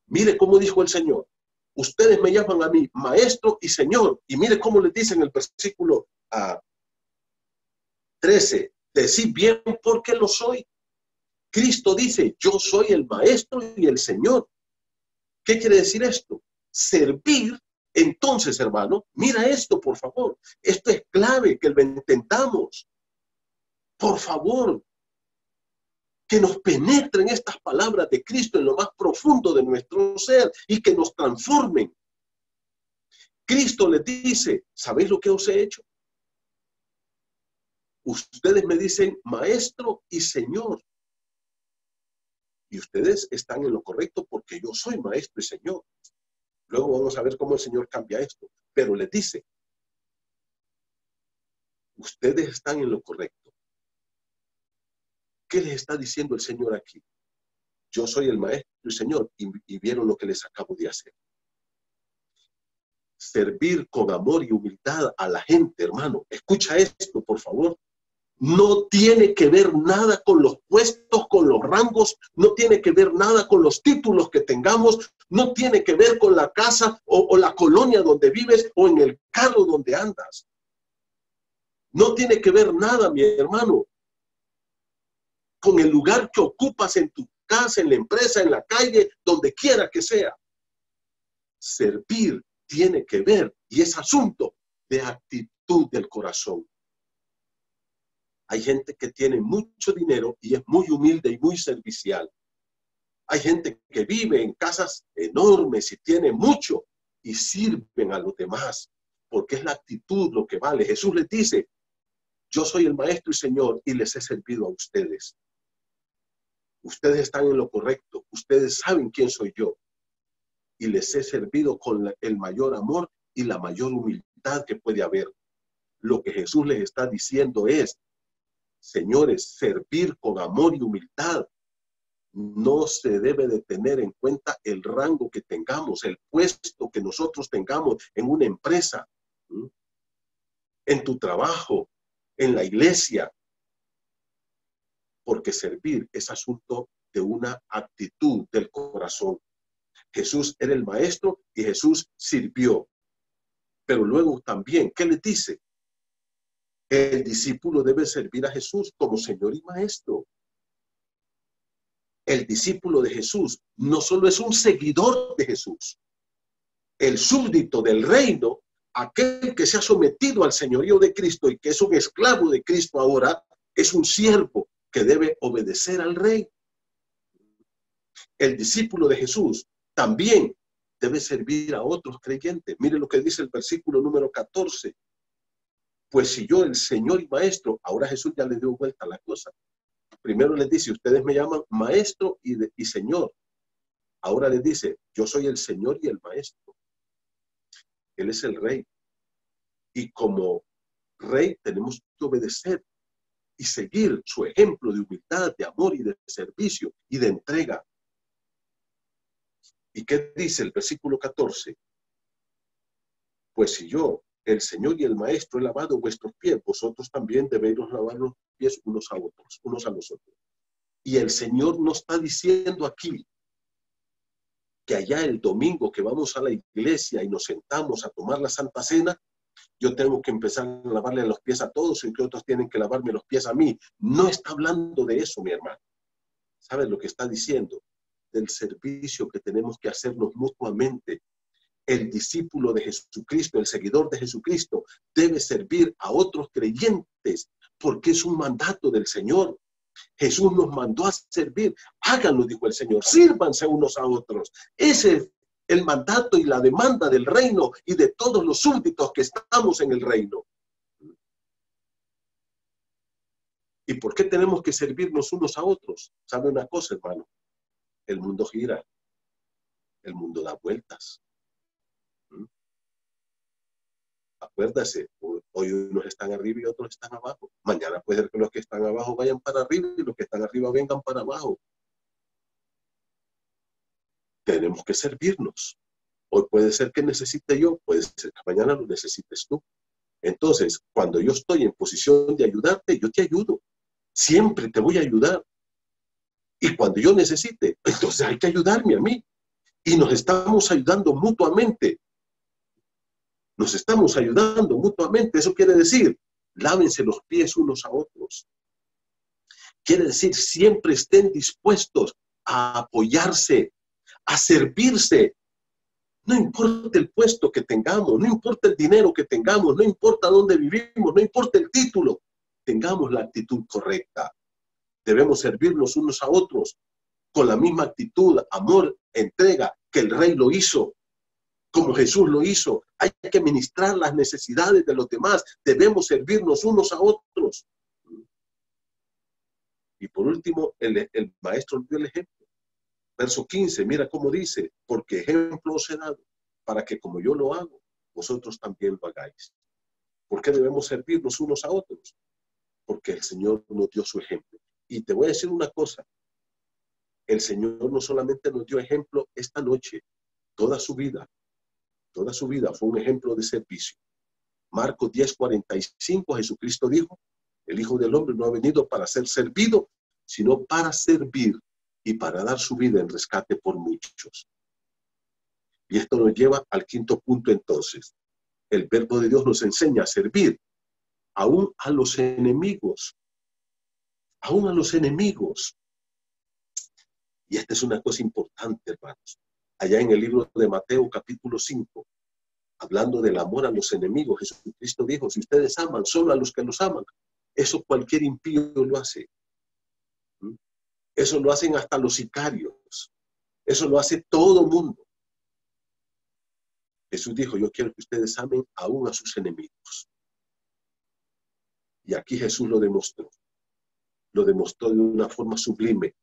Mire cómo dijo el Señor. Ustedes me llaman a mí Maestro y Señor. Y mire cómo les dice en el versículo 13. Decid bien porque lo soy. Cristo dice, yo soy el Maestro y el Señor. ¿Qué quiere decir esto? Servir. Entonces, hermano, mira esto, por favor. Esto es clave, que lo entendamos. Por favor. que nos penetren estas palabras de Cristo en lo más profundo de nuestro ser y que nos transformen. Cristo les dice, ¿sabéis lo que os he hecho? Ustedes me dicen maestro y señor. Y ustedes están en lo correcto porque yo soy maestro y señor. Luego vamos a ver cómo el Señor cambia esto. Pero les dice, ustedes están en lo correcto. ¿Qué les está diciendo el Señor aquí? Yo soy el maestro y señor, y vieron lo que les acabo de hacer. Servir con amor y humildad a la gente, hermano. Escucha esto, por favor. No tiene que ver nada con los puestos, con los rangos, no tiene que ver nada con los títulos que tengamos, no tiene que ver con la casa o la colonia donde vives o en el carro donde andas. No tiene que ver nada, mi hermano, con el lugar que ocupas en tu casa, en la empresa, en la calle, donde quiera que sea. Servir tiene que ver, y es asunto de actitud del corazón. Hay gente que tiene mucho dinero y es muy humilde y muy servicial. Hay gente que vive en casas enormes y tiene mucho y sirven a los demás, porque es la actitud lo que vale. Jesús les dice, yo soy el maestro y señor y les he servido a ustedes. Ustedes están en lo correcto, ustedes saben quién soy yo y les he servido con el mayor amor y la mayor humildad que puede haber. Lo que Jesús les está diciendo es, señores, servir con amor y humildad. No se debe de tener en cuenta el rango que tengamos, el puesto que nosotros tengamos en una empresa, en tu trabajo, en la iglesia. Porque servir es asunto de una actitud del corazón. Jesús era el maestro y Jesús sirvió. Pero luego también, ¿qué le dice? El discípulo debe servir a Jesús como Señor y Maestro. El discípulo de Jesús no solo es un seguidor de Jesús, el súbdito del reino, aquel que se ha sometido al señorío de Cristo y que es un esclavo de Cristo ahora, es un siervo que debe obedecer al rey. El discípulo de Jesús también debe servir a otros creyentes. Mire lo que dice el versículo número 14. Pues si yo, el Señor y Maestro, ahora Jesús ya le dio vuelta a la cosa. Primero les dice, ustedes me llaman Maestro y Señor. Ahora les dice, yo soy el Señor y el Maestro. Él es el Rey. Y como Rey tenemos que obedecer y seguir su ejemplo de humildad, de amor y de servicio y de entrega. ¿Y qué dice el versículo 14? Pues si yo, el Señor y el Maestro, he lavado vuestros pies, vosotros también debéis lavar los pies unos a los otros. Y el Señor nos está diciendo aquí que allá el domingo que vamos a la iglesia y nos sentamos a tomar la Santa Cena, yo tengo que empezar a lavarle los pies a todos y que otros tienen que lavarme los pies a mí. No está hablando de eso, mi hermano. ¿Sabes lo que está diciendo? Del servicio que tenemos que hacernos mutuamente. El discípulo de Jesucristo, el seguidor de Jesucristo, debe servir a otros creyentes porque es un mandato del Señor. Jesús nos mandó a servir. Háganlo, dijo el Señor. Sírvanse unos a otros. Ese es el mandato y la demanda del reino y de todos los súbditos que estamos en el reino. ¿Y por qué tenemos que servirnos unos a otros? ¿Sabe una cosa, hermano? El mundo gira. El mundo da vueltas. Acuérdase, hoy unos están arriba y otros están abajo. Mañana puede ser que los que están abajo vayan para arriba y los que están arriba vengan para abajo. Tenemos que servirnos. Hoy puede ser que necesite yo, puede ser que mañana lo necesites tú. Entonces, cuando yo estoy en posición de ayudarte, yo te ayudo. Siempre te voy a ayudar. Y cuando yo necesite, entonces hay que ayudarme a mí. Y nos estamos ayudando mutuamente. Nos estamos ayudando mutuamente. Eso quiere decir, lávense los pies unos a otros. Quiere decir, siempre estén dispuestos a apoyarse, a servirse. No importa el puesto que tengamos, no importa el dinero que tengamos, no importa dónde vivimos, no importa el título. Tengamos la actitud correcta. Debemos servirnos unos a otros con la misma actitud, amor, entrega que el Rey lo hizo, como Jesús lo hizo. Hay que ministrar las necesidades de los demás. Debemos servirnos unos a otros. Y por último, el maestro dio el ejemplo. Verso 15, mira cómo dice: porque ejemplo os he dado, para que como yo lo hago, vosotros también lo hagáis. ¿Por qué debemos servirnos unos a otros? Porque el Señor nos dio su ejemplo. Y te voy a decir una cosa: el Señor no solamente nos dio ejemplo esta noche, toda su vida fue un ejemplo de servicio. Marcos 10:45, Jesucristo dijo: el Hijo del Hombre no ha venido para ser servido, sino para servir y para dar su vida en rescate por muchos. Y esto nos lleva al quinto punto entonces. El verbo de Dios nos enseña a servir aún a los enemigos. Aún a los enemigos. Y esta es una cosa importante, hermanos. Allá en el libro de Mateo, capítulo 5, hablando del amor a los enemigos, Jesucristo dijo: si ustedes aman solo a los que los aman, eso cualquier impío lo hace. Eso lo hacen hasta los sicarios. Eso lo hace todo mundo. Jesús dijo: yo quiero que ustedes amen aún a sus enemigos. Y aquí Jesús lo demostró. Lo demostró de una forma sublime.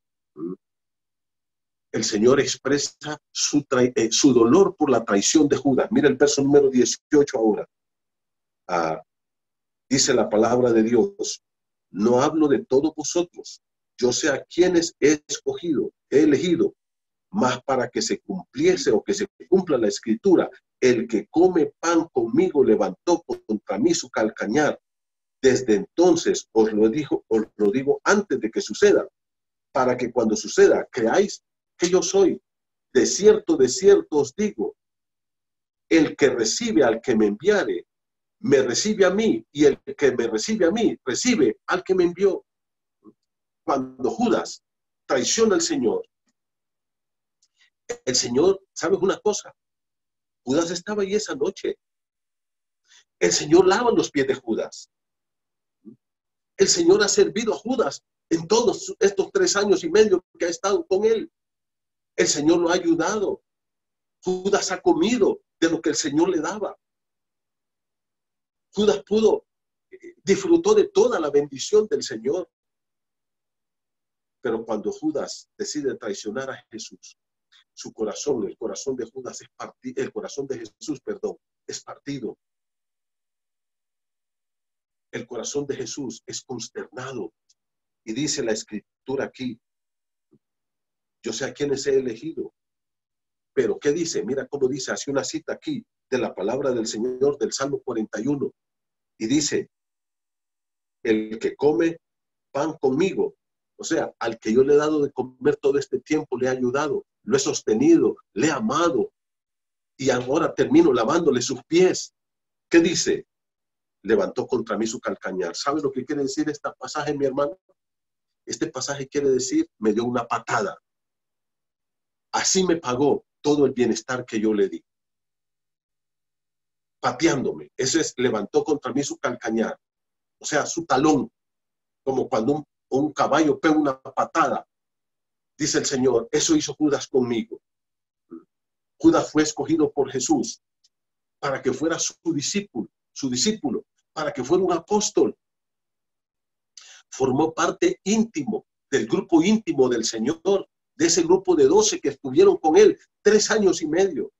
El Señor expresa su dolor por la traición de Judas. Mira el verso número 18 ahora. Dice la palabra de Dios: no hablo de todos vosotros. Yo sé a quienes he escogido, he elegido, mas para que se cumpliese o que se cumpla la escritura: el que come pan conmigo levantó contra mí su calcañar. Desde entonces os lo digo antes de que suceda, para que cuando suceda creáis que yo soy. De cierto os digo, el que recibe al que me enviare, me recibe a mí, y el que me recibe a mí, recibe al que me envió. Cuando Judas traiciona al Señor, el Señor, ¿sabes una cosa? Judas estaba ahí esa noche. El Señor lava los pies de Judas. El Señor ha servido a Judas en todos estos 3 años y medio que ha estado con él. El Señor lo ha ayudado. Judas ha comido de lo que el Señor le daba. Judas disfrutó de toda la bendición del Señor. Pero cuando Judas decide traicionar a Jesús, su corazón, el corazón de Judas es partido, el corazón de Jesús, perdón, es partido. El corazón de Jesús es consternado. Y dice la escritura aquí: yo sé a quienes he elegido. Pero ¿qué dice? Mira cómo dice, hace una cita aquí de la palabra del Señor del Salmo 41. Y dice: el que come pan conmigo, o sea, al que yo le he dado de comer todo este tiempo, le he ayudado, lo he sostenido, le he amado, y ahora termino lavándole sus pies. ¿Qué dice? Levantó contra mí su calcañar. ¿Sabe lo que quiere decir este pasaje, mi hermano? Este pasaje quiere decir: me dio una patada. Así me pagó todo el bienestar que yo le di. Pateándome. Eso es: levantó contra mí su calcañar. O sea, su talón. Como cuando un caballo pega una patada. Dice el Señor: eso hizo Judas conmigo. Judas fue escogido por Jesús para que fuera su discípulo, para que fuera un apóstol. Formó parte íntimo del grupo íntimo del Señor, de ese grupo de 12 que estuvieron con él 3 años y medio.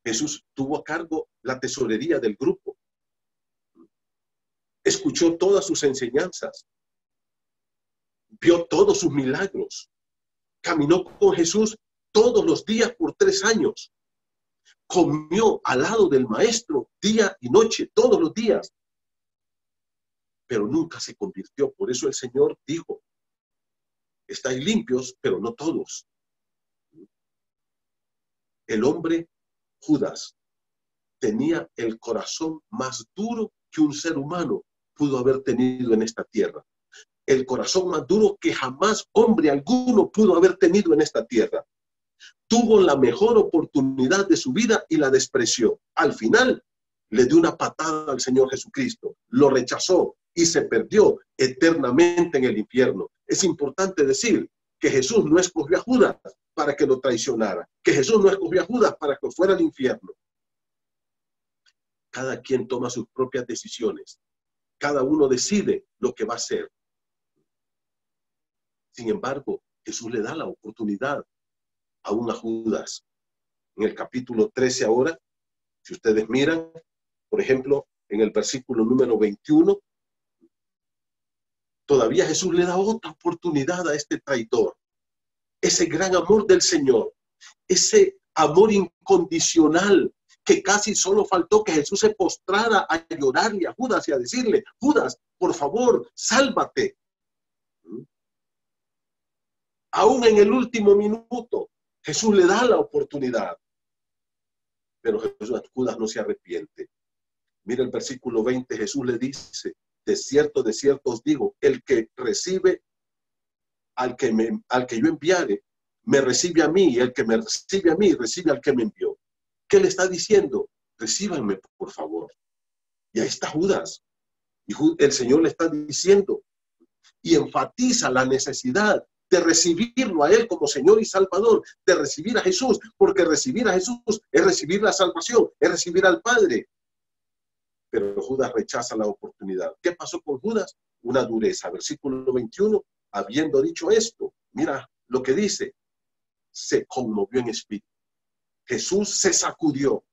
Jesús tuvo a cargo la tesorería del grupo. Escuchó todas sus enseñanzas. Vio todos sus milagros. Caminó con Jesús todos los días por 3 años. Comió al lado del Maestro día y noche, todos los días. Pero nunca se convirtió. Por eso el Señor dijo: estáis limpios, pero no todos. El hombre Judas tenía el corazón más duro que un ser humano pudo haber tenido en esta tierra. El corazón más duro que jamás hombre alguno pudo haber tenido en esta tierra. Tuvo la mejor oportunidad de su vida y la despreció. Al final le dio una patada al Señor Jesucristo. Lo rechazó. y se perdió eternamente en el infierno. Es importante decir que Jesús no escogió a Judas para que lo traicionara, que Jesús no escogió a Judas para que fuera al infierno. Cada quien toma sus propias decisiones. Cada uno decide lo que va a hacer. Sin embargo, Jesús le da la oportunidad aún a Judas. En el capítulo 13 ahora, si ustedes miran, por ejemplo, en el versículo número 21, todavía Jesús le da otra oportunidad a este traidor. Ese gran amor del Señor, ese amor incondicional, que casi solo faltó que Jesús se postrara a llorarle a Judas y a decirle: Judas, por favor, sálvate. Aún en el último minuto, Jesús le da la oportunidad. Pero Judas no se arrepiente. Mira el versículo 20, Jesús le dice: de cierto os digo, el que recibe al que yo enviare, me recibe a mí, y el que me recibe a mí, recibe al que me envió. ¿Qué le está diciendo? Recíbanme, por favor. Y ahí está Judas. Y el Señor le está diciendo y enfatiza la necesidad de recibirlo a Él como Señor y Salvador, de recibir a Jesús, porque recibir a Jesús es recibir la salvación, es recibir al Padre. Pero Judas rechaza la oportunidad. ¿Qué pasó con Judas? Una dureza. Versículo 21, habiendo dicho esto, mira lo que dice: se conmovió en espíritu. Jesús se sacudió,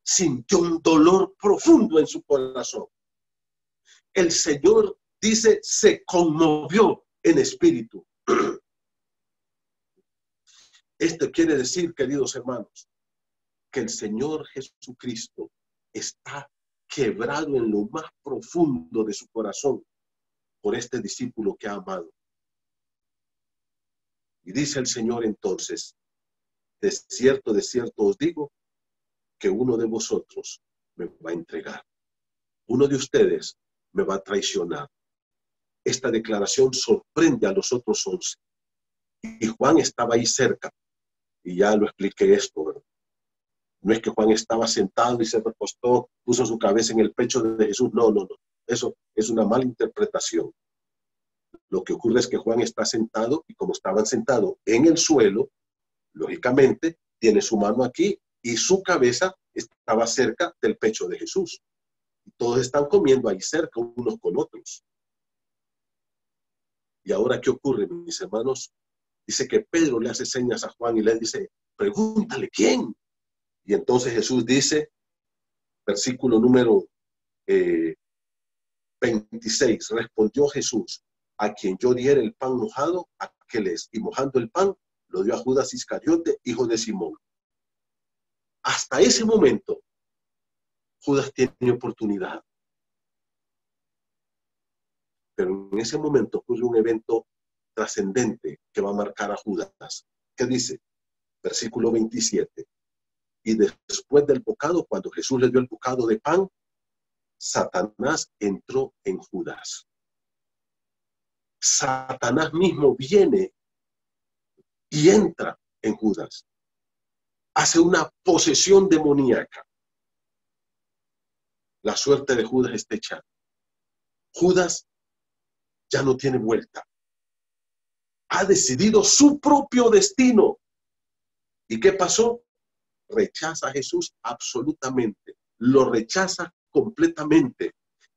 sintió un dolor profundo en su corazón. El Señor dice: se conmovió en espíritu. Esto quiere decir, queridos hermanos, que el Señor Jesucristo está quebrado en lo más profundo de su corazón por este discípulo que ha amado. Y dice el Señor entonces: de cierto os digo, que uno de vosotros me va a entregar. Uno de ustedes me va a traicionar. Esta declaración sorprende a los otros 11. Y Juan estaba ahí cerca. Y ya lo expliqué esto, ¿verdad? No es que Juan estaba sentado y se recostó, puso su cabeza en el pecho de Jesús. No, no, no. Eso es una mala interpretación. Lo que ocurre es que Juan está sentado, y como estaban sentados en el suelo, lógicamente tiene su mano aquí y su cabeza estaba cerca del pecho de Jesús. Y todos están comiendo ahí cerca unos con otros. Y ahora, ¿qué ocurre, mis hermanos? Dice que Pedro le hace señas a Juan y le dice: pregúntale, ¿quién? Y entonces Jesús dice, versículo número 26, respondió Jesús: a quien yo diera el pan mojado, aquel es. Y mojando el pan, lo dio a Judas Iscariote, hijo de Simón. Hasta ese momento, Judas tiene oportunidad. Pero en ese momento ocurre un evento trascendente que va a marcar a Judas. ¿Qué dice? Versículo 27. Y después del bocado, cuando Jesús le dio el bocado de pan, Satanás entró en Judas. Satanás mismo viene y entra en Judas. Hace una posesión demoníaca. La suerte de Judas está hecha. Judas ya no tiene vuelta. Ha decidido su propio destino. ¿Y qué pasó? Rechaza a Jesús absolutamente. Lo rechaza completamente.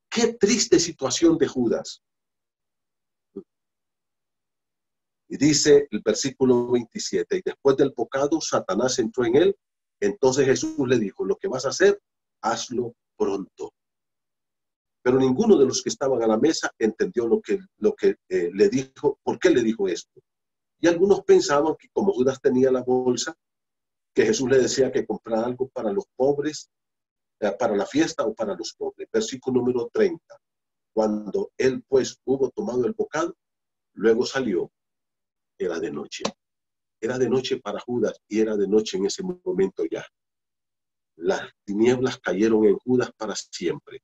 Qué triste situación de Judas. Y dice el versículo 27, y después del bocado, Satanás entró en él. Entonces Jesús le dijo: lo que vas a hacer, hazlo pronto. Pero ninguno de los que estaban a la mesa entendió lo que le dijo, por qué le dijo esto. Y algunos pensaban que como Judas tenía la bolsa, que Jesús le decía que comprara algo para los pobres, para la fiesta o para los pobres. Versículo número 30. Cuando él pues hubo tomado el bocado, luego salió. Era de noche. Era de noche para Judas y era de noche en ese momento ya. Las tinieblas cayeron en Judas para siempre.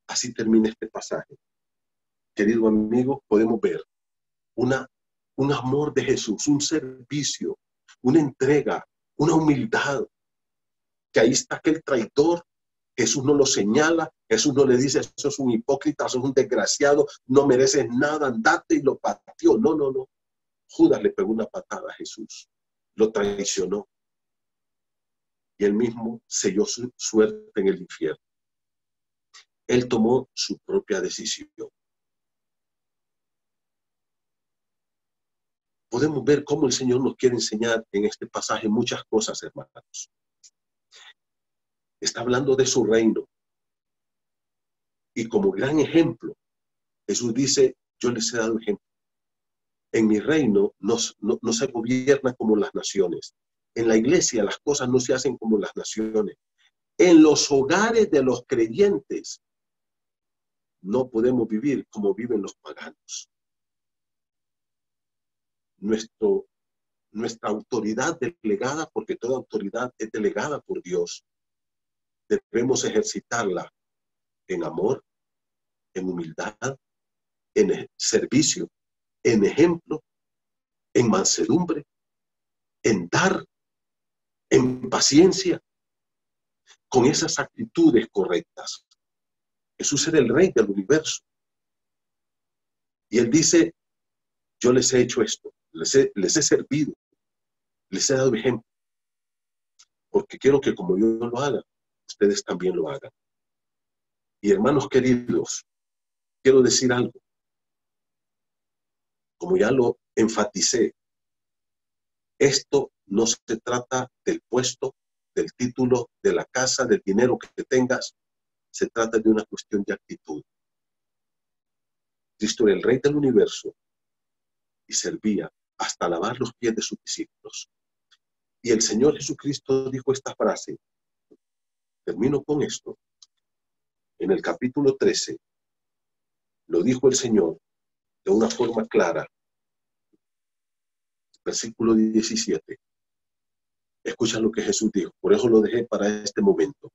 Así termina este pasaje. Querido amigo, podemos ver un amor de Jesús, un servicio, una entrega, una humildad. Que ahí está aquel traidor. Jesús no lo señala, Jesús no le dice, eso es un hipócrita, eso es un desgraciado, no mereces nada, andate, y lo pateó. No, no, no. Judas le pegó una patada a Jesús, lo traicionó y él mismo selló su suerte en el infierno. Él tomó su propia decisión. Podemos ver cómo el Señor nos quiere enseñar en este pasaje muchas cosas, hermanos. Está hablando de su reino. Y como gran ejemplo, Jesús dice, yo les he dado ejemplo. En mi reino no se gobierna como las naciones. En la iglesia las cosas no se hacen como las naciones. En los hogares de los creyentes no podemos vivir como viven los paganos. Nuestra autoridad delegada, porque toda autoridad es delegada por Dios, debemos ejercitarla en amor, en humildad, en servicio, en ejemplo, en mansedumbre, en dar, en paciencia, con esas actitudes correctas. Jesús era el rey del universo. Y él dice, yo les he hecho esto, les he servido, les he dado ejemplo, porque quiero que como yo lo haga, ustedes también lo hagan. Y hermanos queridos, quiero decir algo. Como ya lo enfaticé, esto no se trata del puesto, del título, de la casa, del dinero que tengas. Se trata de una cuestión de actitud. Cristo era el rey del universo y servía hasta lavar los pies de sus discípulos. Y el Señor Jesucristo dijo esta frase. Termino con esto. En el capítulo 13, lo dijo el Señor de una forma clara. Versículo 17. Escucha lo que Jesús dijo. Por eso lo dejé para este momento.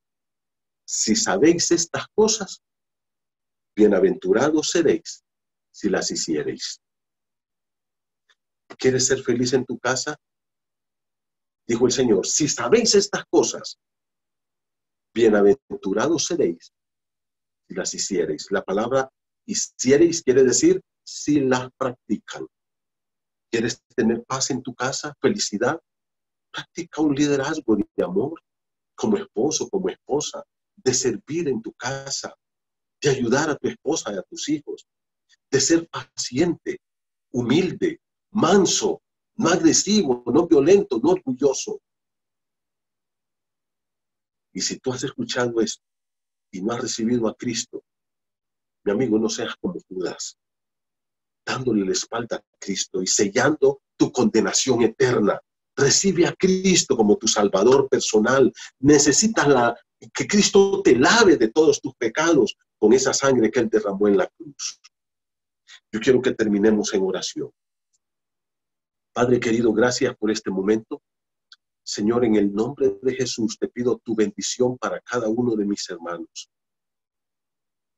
Si sabéis estas cosas, bienaventurados seréis si las hiciereis. ¿Quieres ser feliz en tu casa? Dijo el Señor, si sabéis estas cosas, bienaventurados seréis si las hiciereis. La palabra hiciereis quiere decir si las practican. ¿Quieres tener paz en tu casa? Felicidad. Practica un liderazgo de amor como esposo, como esposa, de servir en tu casa, de ayudar a tu esposa y a tus hijos, de ser paciente, humilde, manso, no agresivo, no violento, no orgulloso. Y si tú has escuchado esto y no has recibido a Cristo, mi amigo, no seas como Judas, dándole la espalda a Cristo y sellando tu condenación eterna. Recibe a Cristo como tu Salvador personal. Necesitas que Cristo te lave de todos tus pecados con esa sangre que Él derramó en la cruz. Yo quiero que terminemos en oración. Padre querido, gracias por este momento. Señor, en el nombre de Jesús te pido tu bendición para cada uno de mis hermanos.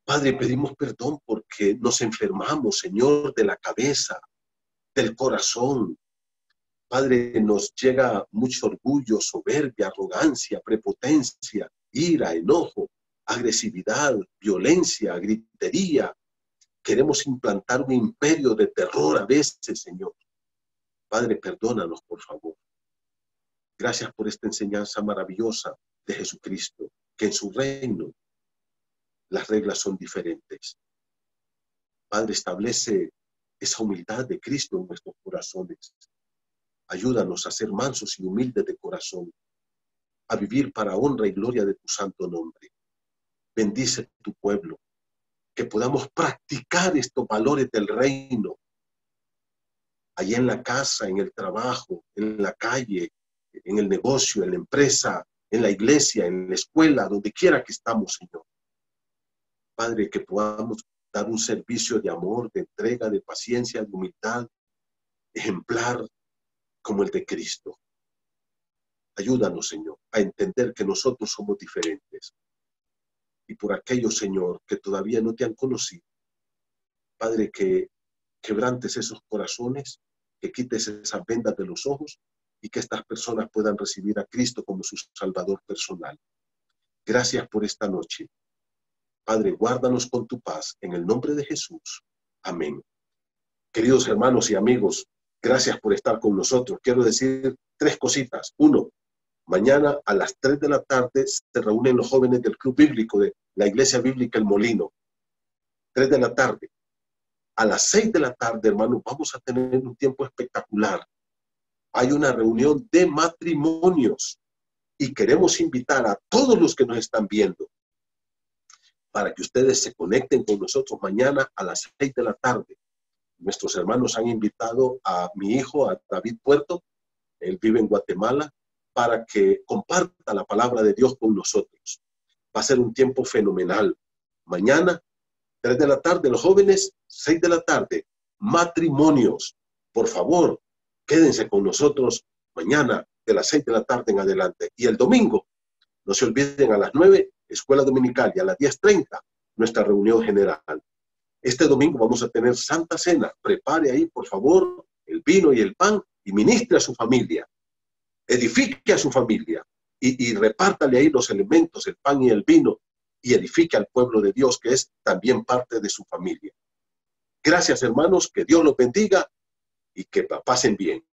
Padre, pedimos perdón porque nos enfermamos, Señor, de la cabeza, del corazón. Padre, nos llega mucho orgullo, soberbia, arrogancia, prepotencia, ira, enojo, agresividad, violencia, gritería. Queremos implantar un imperio de terror a veces, Señor. Padre, perdónanos, por favor. Gracias por esta enseñanza maravillosa de Jesucristo, que en su reino las reglas son diferentes. Padre, establece esa humildad de Cristo en nuestros corazones. Ayúdanos a ser mansos y humildes de corazón, a vivir para honra y gloria de tu santo nombre. Bendice tu pueblo, que podamos practicar estos valores del reino, allá en la casa, en el trabajo, en la calle, en el negocio, en la empresa, en la iglesia, en la escuela, donde quiera que estamos, Señor. Padre, que podamos dar un servicio de amor, de entrega, de paciencia, de humildad, ejemplar como el de Cristo. Ayúdanos, Señor, a entender que nosotros somos diferentes. Y por aquellos, Señor, que todavía no te han conocido, Padre, que quebrantes esos corazones, que quites esas vendas de los ojos y que estas personas puedan recibir a Cristo como su Salvador personal. Gracias por esta noche. Padre, guárdanos con tu paz, en el nombre de Jesús. Amén. Queridos hermanos y amigos, gracias por estar con nosotros. Quiero decir 3 cositas. 1, mañana a las 3 de la tarde se reúnen los jóvenes del Club Bíblico de la Iglesia Bíblica El Molino. 3 de la tarde. A las 6 de la tarde, hermanos, vamos a tener un tiempo espectacular. Hay una reunión de matrimonios y queremos invitar a todos los que nos están viendo para que ustedes se conecten con nosotros mañana a las 6 de la tarde. Nuestros hermanos han invitado a mi hijo, a David Puerto, él vive en Guatemala, para que comparta la palabra de Dios con nosotros. Va a ser un tiempo fenomenal. Mañana, 3 de la tarde, los jóvenes, 6 de la tarde, matrimonios. Por favor, quédense con nosotros mañana de las 6 de la tarde en adelante. Y el domingo, no se olviden, a las 9, escuela dominical, y a las 10:30, nuestra reunión general. Este domingo vamos a tener Santa Cena. Prepare ahí, por favor, el vino y el pan y ministre a su familia. Edifique a su familia y repártale ahí los elementos, el pan y el vino, y edifique al pueblo de Dios, que es también parte de su familia. Gracias, hermanos, que Dios los bendiga y que pasen bien.